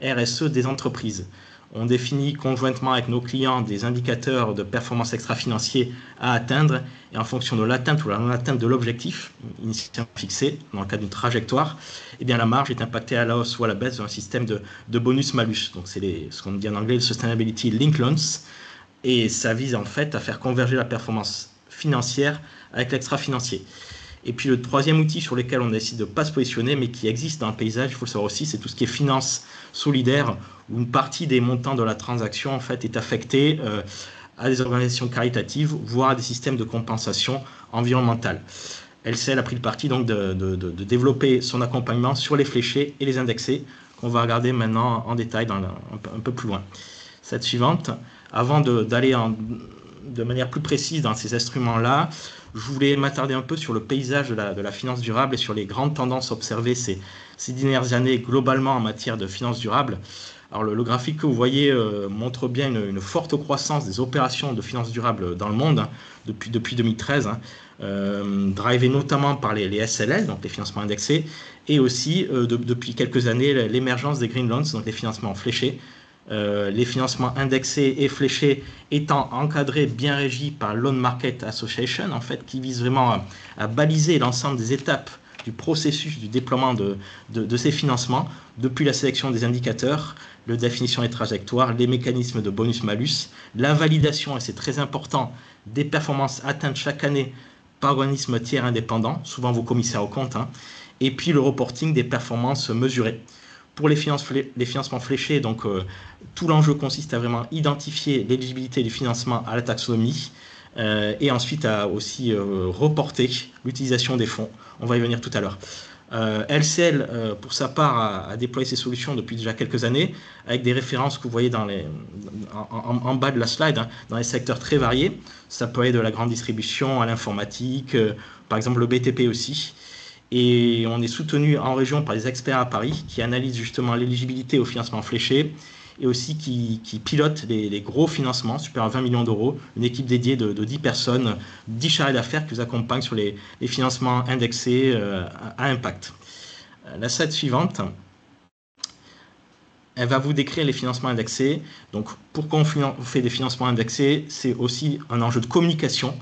RSE des entreprises. On définit conjointement avec nos clients des indicateurs de performance extra-financiers à atteindre et en fonction de l'atteinte ou la non-atteinte de l'objectif initialement fixé dans le cadre d'une trajectoire, eh bien la marge est impactée à la hausse ou à la baisse d'un système de bonus-malus. Donc c'est ce qu'on dit en anglais le Sustainability Linked Loans et ça vise en fait à faire converger la performance financière avec l'extra-financier. Et puis le troisième outil sur lequel on décide de ne pas se positionner, mais qui existe dans le paysage, il faut le savoir aussi, c'est tout ce qui est finance solidaire, où une partie des montants de la transaction en fait, est affectée à des organisations caritatives, voire à des systèmes de compensation environnementale. LCL a pris le parti donc de développer son accompagnement sur les fléchés et les indexés, qu'on va regarder maintenant en détail un peu plus loin. Cette suivante, avant d'aller de manière plus précise dans ces instruments-là, je voulais m'attarder un peu sur le paysage de la finance durable et sur les grandes tendances observées ces dernières années globalement en matière de finance durable. Alors le graphique que vous voyez montre bien une forte croissance des opérations de finance durable dans le monde hein, depuis 2013, hein, drivé notamment par les SLL, donc les financements indexés, et aussi depuis quelques années l'émergence des green loans, donc les financements fléchés. Les financements indexés et fléchés étant encadrés, bien régis par Loan Market Association, en fait, qui vise vraiment à baliser l'ensemble des étapes du processus du déploiement de ces financements, depuis la sélection des indicateurs, la définition des trajectoires, les mécanismes de bonus-malus, la validation, et c'est très important, des performances atteintes chaque année par organismes tiers indépendants, souvent vos commissaires aux comptes, hein, et puis le reporting des performances mesurées. Pour les financements fléchés, donc tout l'enjeu consiste à vraiment identifier l'éligibilité du financement à la taxonomie et ensuite à aussi reporter l'utilisation des fonds. On va y venir tout à l'heure. LCL, pour sa part, a déployé ses solutions depuis déjà quelques années avec des références que vous voyez en bas de la slide, hein, dans les secteurs très variés. Ça peut aller de la grande distribution à l'informatique, par exemple le BTP aussi. Et on est soutenu en région par des experts à Paris qui analysent justement l'éligibilité au financement fléché et aussi qui pilotent les gros financements, supérieurs à 20 millions d'euros, une équipe dédiée de 10 personnes, 10 chargés d'affaires qui vous accompagnent sur les financements indexés à impact. La slide suivante, elle va vous décrire les financements indexés. Donc pourquoi on fait des financements indexés? C'est aussi un enjeu de communication.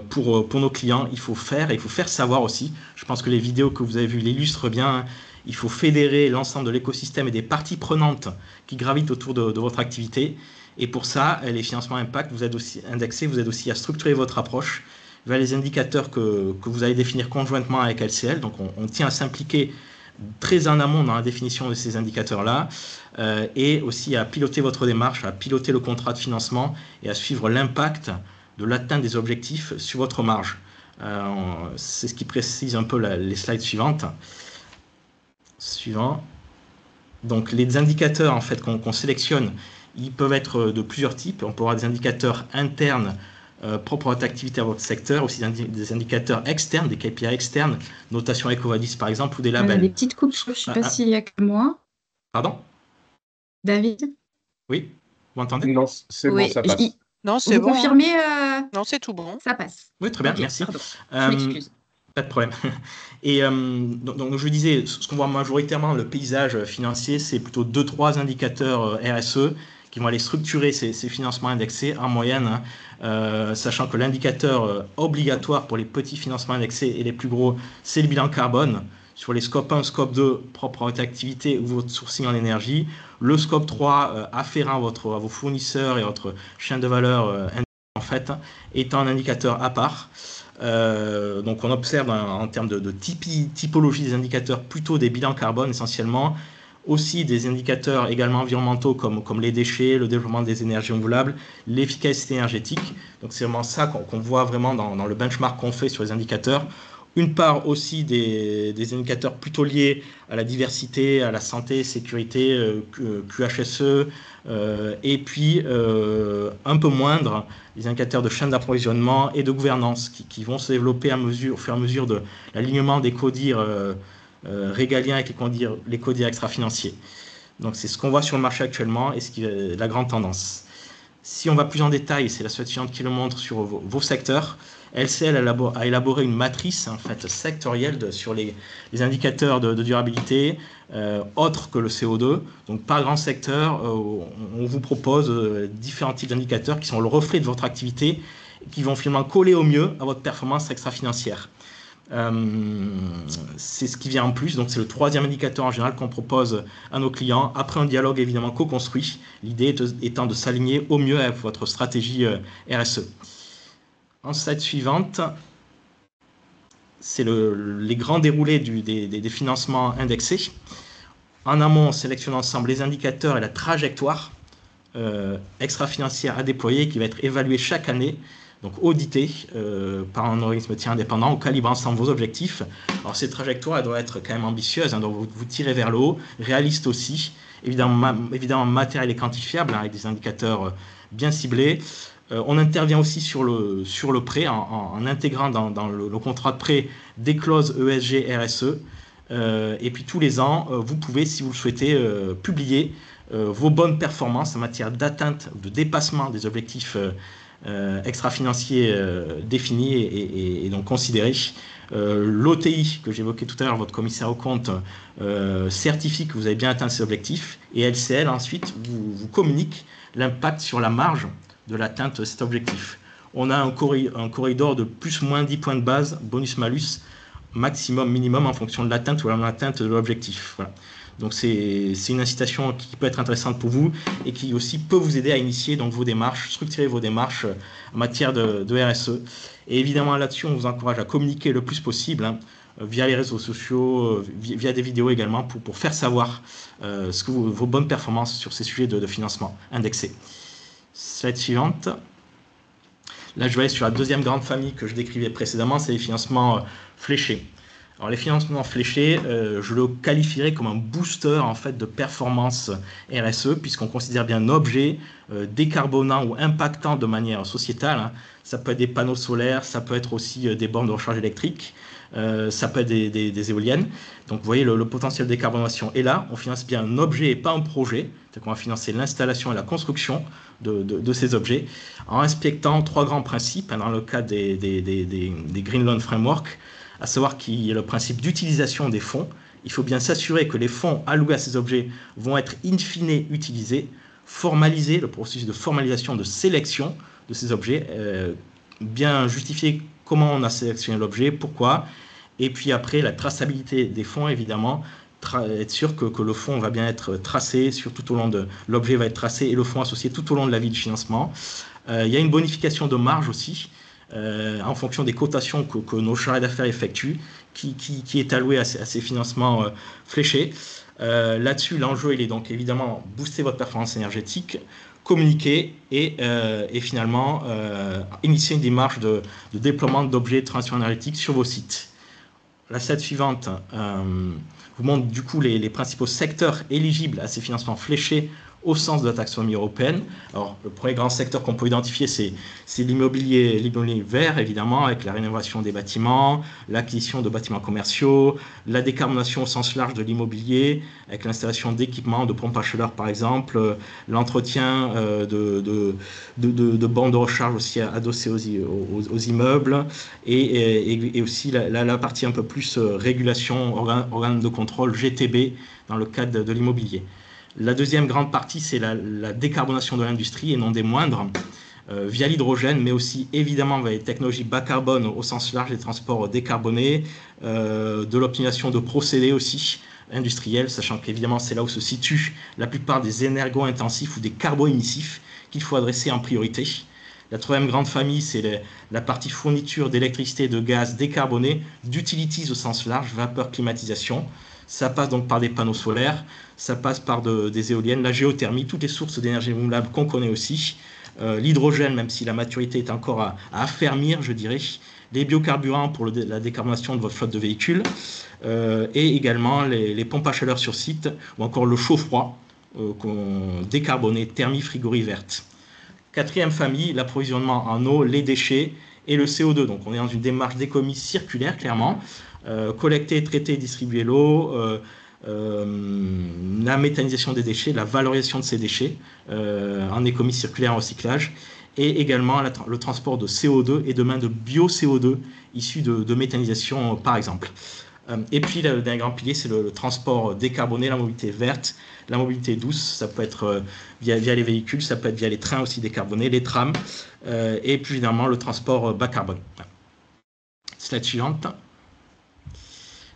Pour nos clients, il faut faire savoir aussi. Je pense que les vidéos que vous avez vues l'illustrent bien. Il faut fédérer l'ensemble de l'écosystème et des parties prenantes qui gravitent autour de votre activité. Et pour ça, les financements impact vous aident aussi indexés, vous aident aussi à structurer votre approche vers les indicateurs que vous allez définir conjointement avec LCL. Donc on tient à s'impliquer très en amont dans la définition de ces indicateurs-là et aussi à piloter votre démarche, à piloter le contrat de financement et à suivre l'impact de l'atteinte des objectifs sur votre marge. C'est ce qui précise un peu les slides suivantes. Suivant. Donc les indicateurs en fait qu'on sélectionne, ils peuvent être de plusieurs types. On peut avoir des indicateurs internes propres à votre activité, à votre secteur, aussi des indicateurs externes, des KPI externes, notation EcoVadis par exemple, ou des labels. On a des petites coupes, je ne sais pas s'il y a que moi. Pardon? David? Oui, vous m'entendez? Non, c'est bon, ça passe. Non, c'est bon. Vous confirmez Non, c'est tout bon. Ça passe. Oui, très bien, Okay, merci. Je m'excuse. Pas de problème. Et donc je disais, ce qu'on voit majoritairement dans le paysage financier, c'est plutôt 2-3 indicateurs RSE qui vont aller structurer ces financements indexés en moyenne, hein, sachant que l'indicateur obligatoire pour les petits financements indexés et les plus gros, c'est le bilan carbone sur les scope 1, scope 2 propres à votre activité ou votre sourcing en énergie. Le scope 3 afférent à vos fournisseurs et votre chaîne de valeur en fait, étant un indicateur à part. Donc on observe en termes de typologie des indicateurs plutôt des bilans carbone essentiellement, aussi des indicateurs également environnementaux comme les déchets, le développement des énergies renouvelables, l'efficacité énergétique. Donc c'est vraiment ça qu'on voit vraiment dans le benchmark qu'on fait sur les indicateurs. Une part aussi des indicateurs plutôt liés à la diversité, à la santé, sécurité, QHSE, et puis un peu moindre, les indicateurs de chaîne d'approvisionnement et de gouvernance qui vont se développer au fur et à mesure de l'alignement des CODIR régaliens avec les CODIR extra-financiers. Donc c'est ce qu'on voit sur le marché actuellement et ce qui est la grande tendance. Si on va plus en détail, c'est la slide suivante qui le montre sur vos secteurs. LCL a élaboré une matrice en fait, sectorielle sur les indicateurs de durabilité autres que le CO2. Donc par grand secteur, on vous propose différents types d'indicateurs qui sont le reflet de votre activité et qui vont finalement coller au mieux à votre performance extra-financière. C'est ce qui vient en plus, donc c'est le troisième indicateur en général qu'on propose à nos clients, après un dialogue évidemment co-construit, l'idée étant de s'aligner au mieux avec votre stratégie RSE. En slide suivante, c'est les grands déroulés des financements indexés. En amont, on sélectionne ensemble les indicateurs et la trajectoire extra-financière à déployer qui va être évaluée chaque année, donc auditée par un organisme tiers indépendant, en calibrant ensemble vos objectifs. Alors ces trajectoires, elles doivent être quand même ambitieuses, hein, donc vous tirez vers le haut, réalistes aussi, évidemment matériel et quantifiable, hein, avec des indicateurs bien ciblés. On intervient aussi sur le prêt en intégrant dans le contrat de prêt des clauses ESG, RSE. Et puis tous les ans, vous pouvez, si vous le souhaitez, publier vos bonnes performances en matière d'atteinte, de dépassement des objectifs extra-financiers définis et donc considérés. L'OTI, que j'évoquais tout à l'heure, votre commissaire aux comptes, certifie que vous avez bien atteint ces objectifs. Et LCL, ensuite, vous communique l'impact sur la marge de l'atteinte de cet objectif. On a un corridor de plus-moins 10 points de base, bonus-malus, maximum, minimum, en fonction de l'atteinte ou de l'atteinte de l'objectif. Voilà. Donc c'est une incitation qui peut être intéressante pour vous et qui aussi peut vous aider à initier donc, vos démarches, structurer vos démarches en matière de RSE. Et évidemment là-dessus, on vous encourage à communiquer le plus possible, hein, via les réseaux sociaux, via des vidéos également, pour faire savoir vos bonnes performances sur ces sujets de financement indexés. Slide suivante. Là, je vais aller sur la deuxième grande famille que je décrivais précédemment, c'est les financements fléchés. Alors, les financements fléchés, je le qualifierais comme un booster en fait, de performance RSE, puisqu'on considère bien un objet décarbonant ou impactant de manière sociétale. Hein. Ça peut être des panneaux solaires, ça peut être aussi des bornes de recharge électrique, ça peut être des éoliennes. Donc, vous voyez, le potentiel de décarbonation est là. On finance bien un objet et pas un projet. C'est-à-dire qu'on va financer l'installation et la construction de ces objets en respectant trois grands principes, hein, dans le cadre des Green Loan Framework, à savoir qu'il y a le principe d'utilisation des fonds. Il faut bien s'assurer que les fonds alloués à ces objets vont être in fine utilisés, formaliser le processus de formalisation, de sélection de ces objets, bien justifier comment on a sélectionné l'objet, pourquoi, et puis après la traçabilité des fonds, évidemment, être sûr que le fonds va bien être tracé tout au long de l'objet va être tracé et le fonds associé tout au long de la vie du financement. Il y a une bonification de marge aussi, en fonction des cotations que nos chargés d'affaires effectuent, qui est alloué à ces financements fléchés. Là-dessus, l'enjeu, il est donc évidemment booster votre performance énergétique, communiquer et finalement initier une démarche de déploiement d'objets de transition énergétique sur vos sites. La slide suivante vous montre du coup les principaux secteurs éligibles à ces financements fléchés au sens de la taxonomie européenne. Alors, le premier grand secteur qu'on peut identifier, c'est l'immobilier vert, évidemment, avec la rénovation des bâtiments, l'acquisition de bâtiments commerciaux, la décarbonation au sens large de l'immobilier, avec l'installation d'équipements, de pompes à chaleur, par exemple, l'entretien de bornes de recharge aussi adossées aux immeubles, et aussi la partie un peu plus régulation, organe de contrôle, GTB, dans le cadre de l'immobilier. La deuxième grande partie, c'est la décarbonation de l'industrie, et non des moindres, via l'hydrogène, mais aussi évidemment via les technologies bas carbone au sens large, les transports décarbonés, de l'optimisation de procédés aussi industriels, sachant qu'évidemment c'est là où se situent la plupart des énergo-intensifs ou des carbo-émissifs qu'il faut adresser en priorité. La troisième grande famille, c'est la partie fourniture d'électricité et de gaz décarbonés, d'utilities au sens large, vapeur, climatisation. Ça passe donc par des panneaux solaires, ça passe par des éoliennes, la géothermie, toutes les sources d'énergie renouvelable qu'on connaît aussi. L'hydrogène, même si la maturité est encore à affermir, je dirais. Les biocarburants pour la décarbonation de votre flotte de véhicules. Et également les pompes à chaleur sur site, ou encore le chaud-froid, décarboné, thermie, frigorie verte. Quatrième famille, l'approvisionnement en eau, les déchets et le CO2. Donc on est dans une démarche d'économie circulaire, clairement. Collecter, traiter, distribuer l'eau, la méthanisation des déchets, la valorisation de ces déchets en économie circulaire, en recyclage, et également le transport de CO2 et demain de bio-CO2 issu de méthanisation, par exemple. Et puis, le dernier grand pilier, c'est le transport décarboné, la mobilité verte, la mobilité douce. Ça peut être via les véhicules, ça peut être via les trains aussi décarbonés, les trams, et puis évidemment le transport bas carbone. Slide suivante.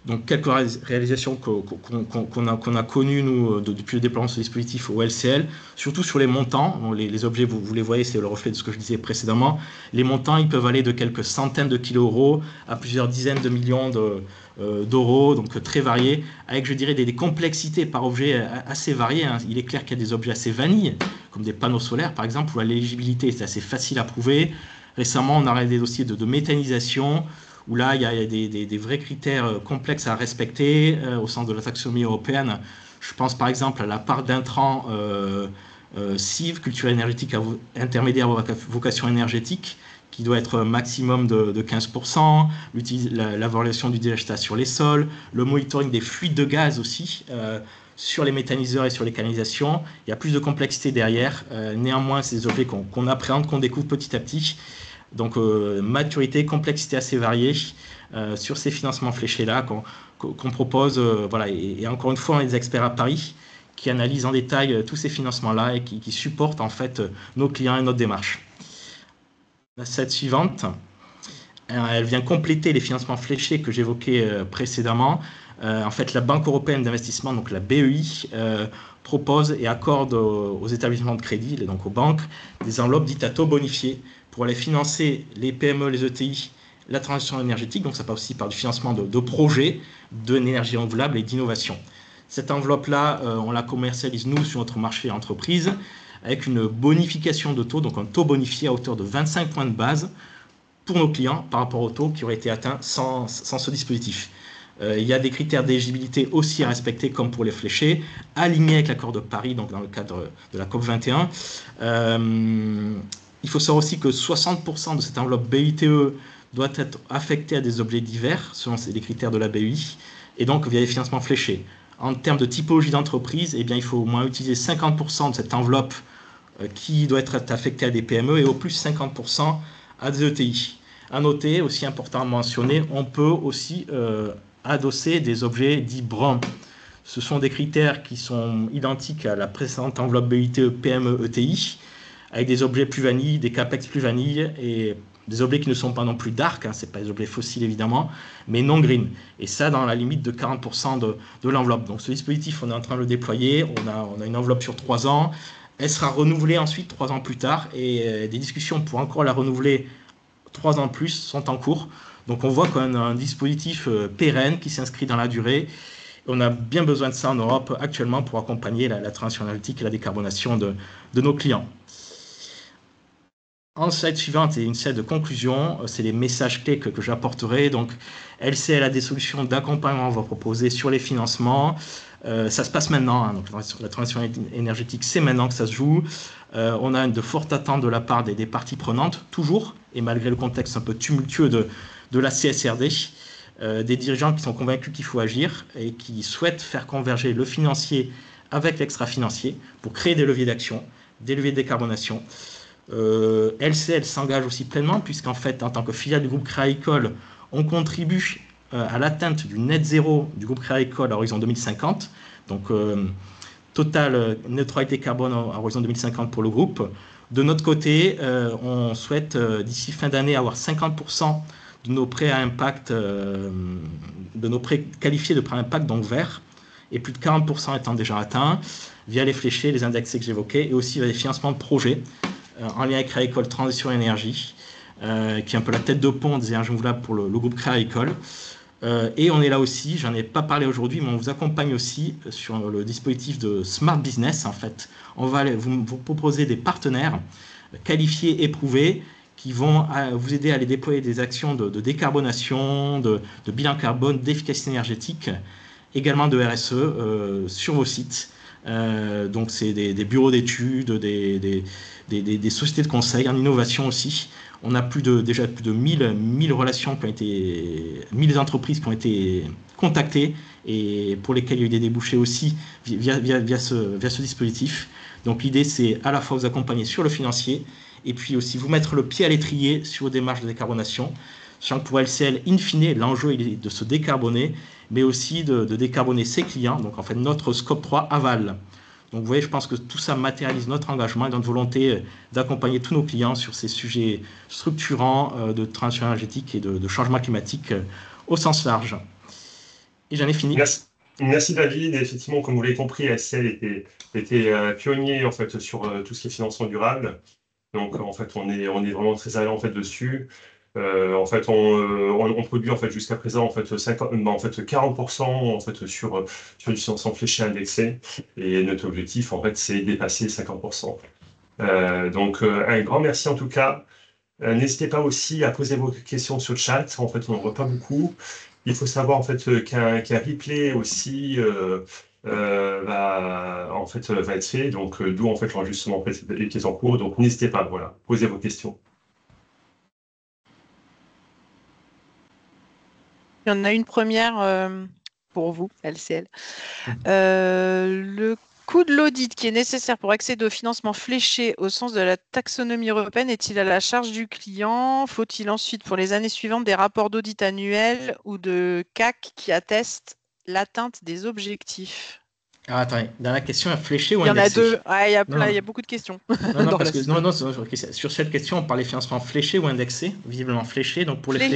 Donc, quelques réalisations qu'on a connues, nous, depuis le déploiement de ce dispositif au LCL, surtout sur les montants. Donc, les objets, vous les voyez, c'est le reflet de ce que je disais précédemment. Les montants, ils peuvent aller de quelques centaines de kilo-euros à plusieurs dizaines de millions d'euros, donc très variés, avec, je dirais, des complexités par objet assez variées. Hein. Il est clair qu'il y a des objets assez vanilles, comme des panneaux solaires, par exemple, où l'éligibilité est assez facile à prouver. Récemment, on a des dossiers de méthanisation, où là, il y a des vrais critères complexes à respecter au sein de la taxonomie européenne. Je pense par exemple à la part d'intrants CIV, culture énergétique intermédiaire à vocation énergétique, qui doit être maximum de 15%, la valorisation du dégagement sur les sols, le monitoring des fuites de gaz aussi, sur les méthaniseurs et sur les canalisations. Il y a plus de complexité derrière. Néanmoins, c'est des objets qu'on appréhende, qu'on découvre petit à petit. Donc, maturité, complexité assez variée sur ces financements fléchés-là qu'on propose. Voilà. Et encore une fois, on est des experts à Paris qui analysent en détail tous ces financements-là et qui supportent en fait nos clients et notre démarche. La slide suivante, elle vient compléter les financements fléchés que j'évoquais précédemment. En fait, la Banque européenne d'investissement, donc la BEI, propose et accorde aux établissements de crédit, donc aux banques, des enveloppes dites à taux bonifiés pour aller financer les PME, les ETI, la transition énergétique. Donc ça passe aussi par du financement de projets d'énergie renouvelable et d'innovation. Cette enveloppe-là, on la commercialise, nous, sur notre marché entreprise, avec une bonification de taux, donc un taux bonifié à hauteur de 25 points de base pour nos clients par rapport au taux qui aurait été atteint sans ce dispositif. Il y a des critères d'éligibilité aussi à respecter, comme pour les fléchés, alignés avec l'accord de Paris, donc dans le cadre de la COP21. Il faut savoir aussi que 60% de cette enveloppe BITE doit être affectée à des objets divers, selon les critères de la BEI, et donc via les financements fléchés. En termes de typologie d'entreprise, eh bien, il faut au moins utiliser 50% de cette enveloppe qui doit être affectée à des PME et au plus 50% à des ETI. À noter, aussi important à mentionner, on peut aussi adosser des objets dits bruns. Ce sont des critères qui sont identiques à la précédente enveloppe BITE PME-ETI, avec des objets plus vanilles, des CAPEX plus vanilles et des objets qui ne sont pas non plus dark, hein, ce n'est pas des objets fossiles évidemment, mais non green. Et ça dans la limite de 40% de l'enveloppe. Donc ce dispositif, on est en train de le déployer, on a une enveloppe sur 3 ans, elle sera renouvelée ensuite 3 ans plus tard, et des discussions pour encore la renouveler 3 ans de plus sont en cours. Donc on voit qu'on a un dispositif pérenne qui s'inscrit dans la durée. On a bien besoin de ça en Europe actuellement pour accompagner la transition énergétique et la décarbonation de nos clients. En slide suivante, et une slide de conclusion, c'est les messages clés que j'apporterai. Donc, LCL a des solutions d'accompagnement, on va proposer sur les financements. Ça se passe maintenant, hein, donc la transition énergétique, c'est maintenant que ça se joue. On a de fortes attentes de la part des parties prenantes, toujours, et malgré le contexte un peu tumultueux de la CSRD, des dirigeants qui sont convaincus qu'il faut agir et qui souhaitent faire converger le financier avec l'extra-financier pour créer des leviers d'action, des leviers de décarbonation. LCL s'engage aussi pleinement puisqu'en fait, en tant que filiale du groupe Crédit Agricole, on contribue à l'atteinte du net zéro du groupe Crédit Agricole à horizon 2050. Donc, totale neutralité carbone à horizon 2050 pour le groupe. De notre côté, on souhaite d'ici fin d'année avoir 50% de nos prêts à impact, de nos prêts qualifiés de prêts à impact, donc verts, et plus de 40% étant déjà atteints via les fléchés, les indexés que j'évoquais, et aussi via les financements de projets en lien avec Crédit Agricole Transition Énergie, qui est un peu la tête de pont des énergies renouvelables pour le groupe Crédit Agricole. Et on est là aussi, j'en ai pas parlé aujourd'hui, mais on vous accompagne aussi sur le dispositif de Smart Business. En fait, on va vous proposer des partenaires qualifiés, éprouvés, qui vont vous aider à aller déployer des actions de décarbonation, de bilan carbone, d'efficacité énergétique, également de RSE sur vos sites. Donc c'est des bureaux d'études, des sociétés de conseil en innovation aussi. On a déjà plus de 1000 relations qui ont été, 1000 entreprises qui ont été contactées et pour lesquelles il y a eu des débouchés aussi via ce dispositif. Donc l'idée, c'est à la fois vous accompagner sur le financier et puis aussi vous mettre le pied à l'étrier sur vos démarches de décarbonation. Sachant que pour LCL, in fine, l'enjeu est de se décarboner, mais aussi de décarboner ses clients. Donc en fait, notre scope 3 aval. Donc vous voyez, je pense que tout ça matérialise notre engagement et notre volonté d'accompagner tous nos clients sur ces sujets structurants de transition énergétique et de changement climatique au sens large. Et j'en ai fini. Merci David. Et effectivement, comme vous l'avez compris, LCL était pionnier en fait, sur tout ce qui est financement durable. Donc en fait, on est vraiment très allant en fait, dessus. En fait, on produit en fait jusqu'à présent en fait 40% en fait sur du financement fléché indexé et notre objectif en fait c'est dépasser 50%. Donc un grand merci en tout cas. N'hésitez pas aussi à poser vos questions sur le chat. En fait, on n'en voit pas beaucoup. Il faut savoir en fait qu'un replay aussi va être fait. Donc d'où en fait l'enregistrement qui est en cours. Donc n'hésitez pas, voilà, posez vos questions. Il y en a une première pour vous, LCL. Le coût de l'audit qui est nécessaire pour accéder au financement fléché au sens de la taxonomie européenne est-il à la charge du client? Faut-il ensuite, pour les années suivantes, des rapports d'audit annuels ou de CAC qui attestent l'atteinte des objectifs? Ah, attendez, dans la question, fléché ou indexé? Il y en a deux. Ouais, il y a beaucoup de questions. Non, parce que sur cette question, on parlait financement fléché ou indexé, visiblement fléché. Donc pour les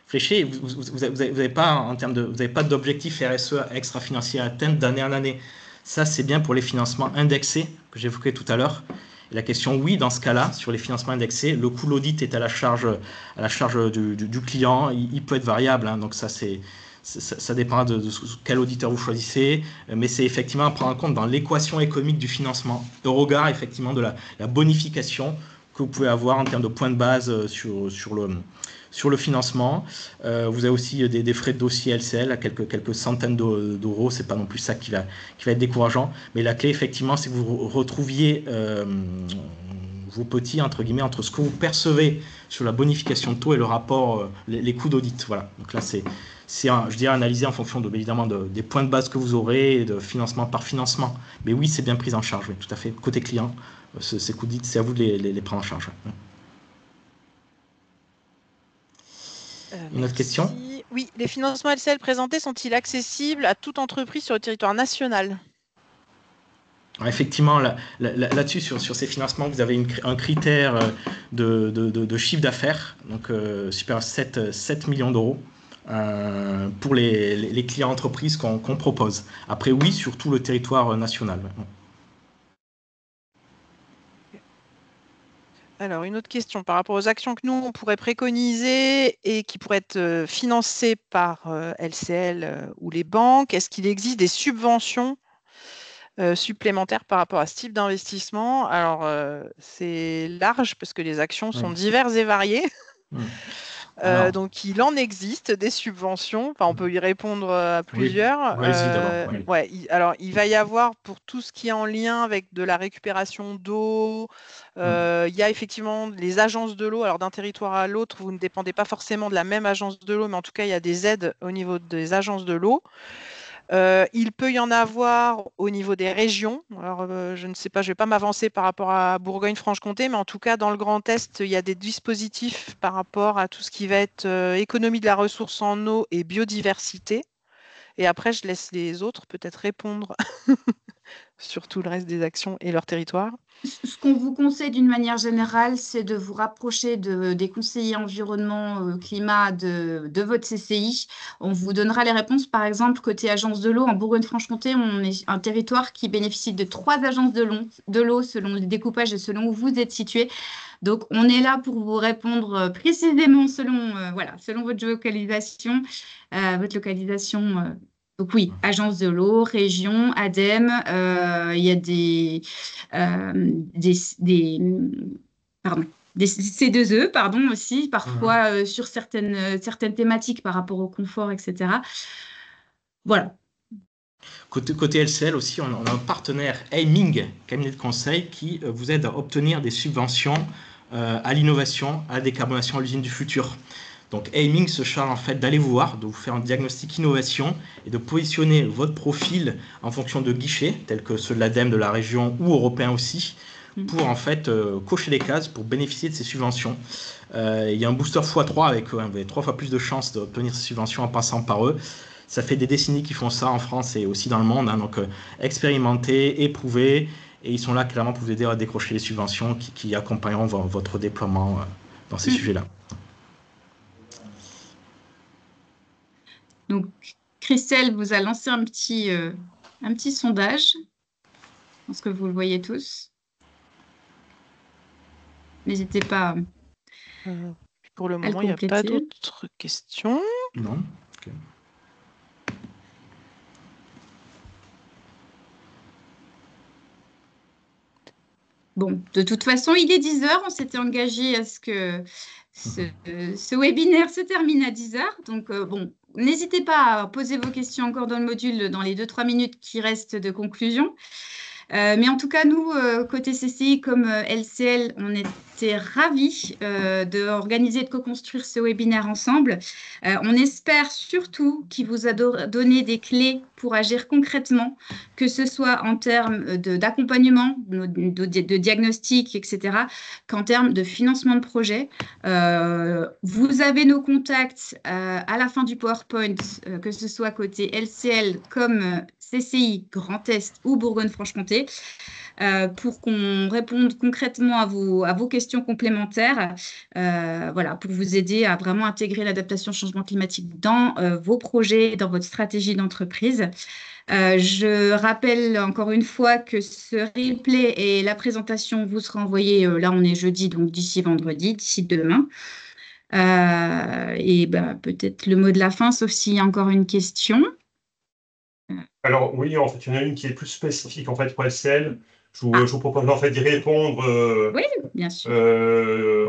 fléchés, vous n'avez pas d'objectif RSE extra-financier à atteindre d'année en année. Ça, c'est bien pour les financements indexés que j'évoquais tout à l'heure. Et la question, oui, dans ce cas-là, sur les financements indexés, le coût de l'audit est à la charge du client. Il peut être variable, hein, donc ça dépend de quel auditeur vous choisissez, mais c'est effectivement à prendre en compte dans l'équation économique du financement, au regard effectivement de la bonification que vous pouvez avoir en termes de points de base sur le financement. Vous avez aussi des frais de dossier LCL à quelques centaines d'euros. C'est pas non plus ça qui va être décourageant. Mais la clé, effectivement, c'est que vous retrouviez vos petits, entre guillemets, entre ce que vous percevez sur la bonification de taux et le rapport, les coûts d'audit. Voilà. Donc là, c'est je dirais, analysé en fonction évidemment des points de base que vous aurez et de financement par financement. Mais oui, c'est bien pris en charge, oui, tout à fait. Côté client, ces coûts d'audit, c'est à vous de les prendre en charge. Une autre question? Oui, les financements LCL présentés sont-ils accessibles à toute entreprise sur le territoire national? Alors effectivement, là-dessus, sur ces financements, vous avez un critère de chiffre d'affaires, donc supérieur à 7 millions d'euros pour les clients entreprises qu'on propose. Après, oui, sur tout le territoire national. Alors, une autre question par rapport aux actions que nous, on pourrait préconiser et qui pourraient être financées par LCL ou les banques. Est-ce qu'il existe des subventions supplémentaires par rapport à ce type d'investissement? Alors, c'est large parce que les actions sont diverses et variées. Donc, il en existe des subventions. Enfin, on peut y répondre à plusieurs. Alors, il va y avoir pour tout ce qui est en lien avec de la récupération d'eau. Il y a effectivement les agences de l'eau. Alors, d'un territoire à l'autre, vous ne dépendez pas forcément de la même agence de l'eau, mais en tout cas, il y a des aides au niveau des agences de l'eau. Il peut y en avoir au niveau des régions. Alors, je ne sais pas, je ne vais pas m'avancer par rapport à Bourgogne-Franche-Comté, mais en tout cas, dans le Grand Est, il y a des dispositifs par rapport à tout ce qui va être économie de la ressource en eau et biodiversité. Et après, je laisse les autres peut-être répondre. sur tout le reste des actions et leur territoire? Ce qu'on vous conseille d'une manière générale, c'est de vous rapprocher des conseillers environnement, climat de votre CCI. On vous donnera les réponses. Par exemple, côté agence de l'eau, en Bourgogne-Franche-Comté, on est un territoire qui bénéficie de 3 agences de l'eau selon le découpage et selon où vous êtes situé. Donc, on est là pour vous répondre précisément selon votre localisation, donc oui, agence de l'eau, région, ADEME, il y a des C2E, pardon, aussi, parfois sur certaines thématiques par rapport au confort, etc. Voilà. Côté LCL aussi, on a un partenaire Aiming, cabinet de conseil, qui vous aide à obtenir des subventions à l'innovation, à la décarbonation à l'usine du futur. Donc Aiming se charge en fait d'aller vous voir, de vous faire un diagnostic innovation et de positionner votre profil en fonction de guichets, tels que ceux de l'ADEME, de la région ou européens aussi, pour en fait cocher les cases pour bénéficier de ces subventions. Il y a un booster x3 avec vous avez 3 fois plus de chances d'obtenir ces subventions en passant par eux. Ça fait des décennies qu'ils font ça en France et aussi dans le monde, hein, donc expérimentés, éprouvés, et ils sont là clairement pour vous aider à décrocher les subventions qui accompagneront votre déploiement dans ces sujets-là. Donc, Christelle vous a lancé un petit sondage. Je pense que vous le voyez tous. N'hésitez pas pour le moment, il n'y a pas d'autres questions. Non. Okay. Bon, de toute façon, il est 10h. On s'était engagé à ce que ce webinaire se termine à 10h. Donc, bon, n'hésitez pas à poser vos questions encore dans le module dans les 2-3 minutes qui restent de conclusion. Mais en tout cas, nous, côté CCI comme LCL, on était ravis d'organiser et de co-construire ce webinaire ensemble. On espère surtout qu'il vous a donné des clés pour agir concrètement, que ce soit en termes d'accompagnement, de diagnostic, etc., qu'en termes de financement de projet. Vous avez nos contacts à la fin du PowerPoint, que ce soit côté LCL comme CCI, Grand Est ou Bourgogne-Franche-Comté, pour qu'on réponde concrètement à vos questions complémentaires, voilà, pour vous aider à vraiment intégrer l'adaptation au changement climatique dans vos projets, dans votre stratégie d'entreprise. Je rappelle encore une fois que ce replay et la présentation vous sera envoyé, là on est jeudi, donc d'ici vendredi, d'ici demain. Et peut-être le mot de la fin, sauf s'il y a encore une question. Alors oui, en fait, il y en a une qui est plus spécifique en fait pour LCL. Je vous propose en fait d'y répondre oui, bien sûr.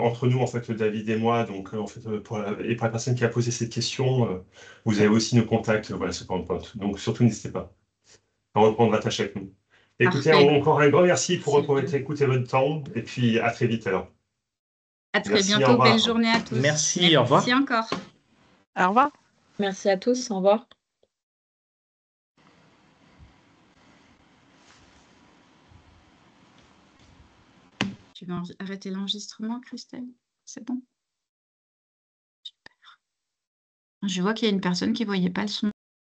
entre nous, en fait, David et moi. Donc, en fait, pour la personne qui a posé cette question, vous avez aussi nos contacts, voilà, sur PowerPoint. Donc, surtout, n'hésitez pas à reprendre attache avec nous. Écoutez, encore un grand merci pour écouter votre temps. Et puis, à très vite alors. À très bientôt. Belle journée à tous. Merci, au revoir. Merci encore. Au revoir. Merci à tous. Au revoir. Tu vas arrêter l'enregistrement, Christelle? C'est bon? Super. Je vois qu'il y a une personne qui ne voyait pas le son.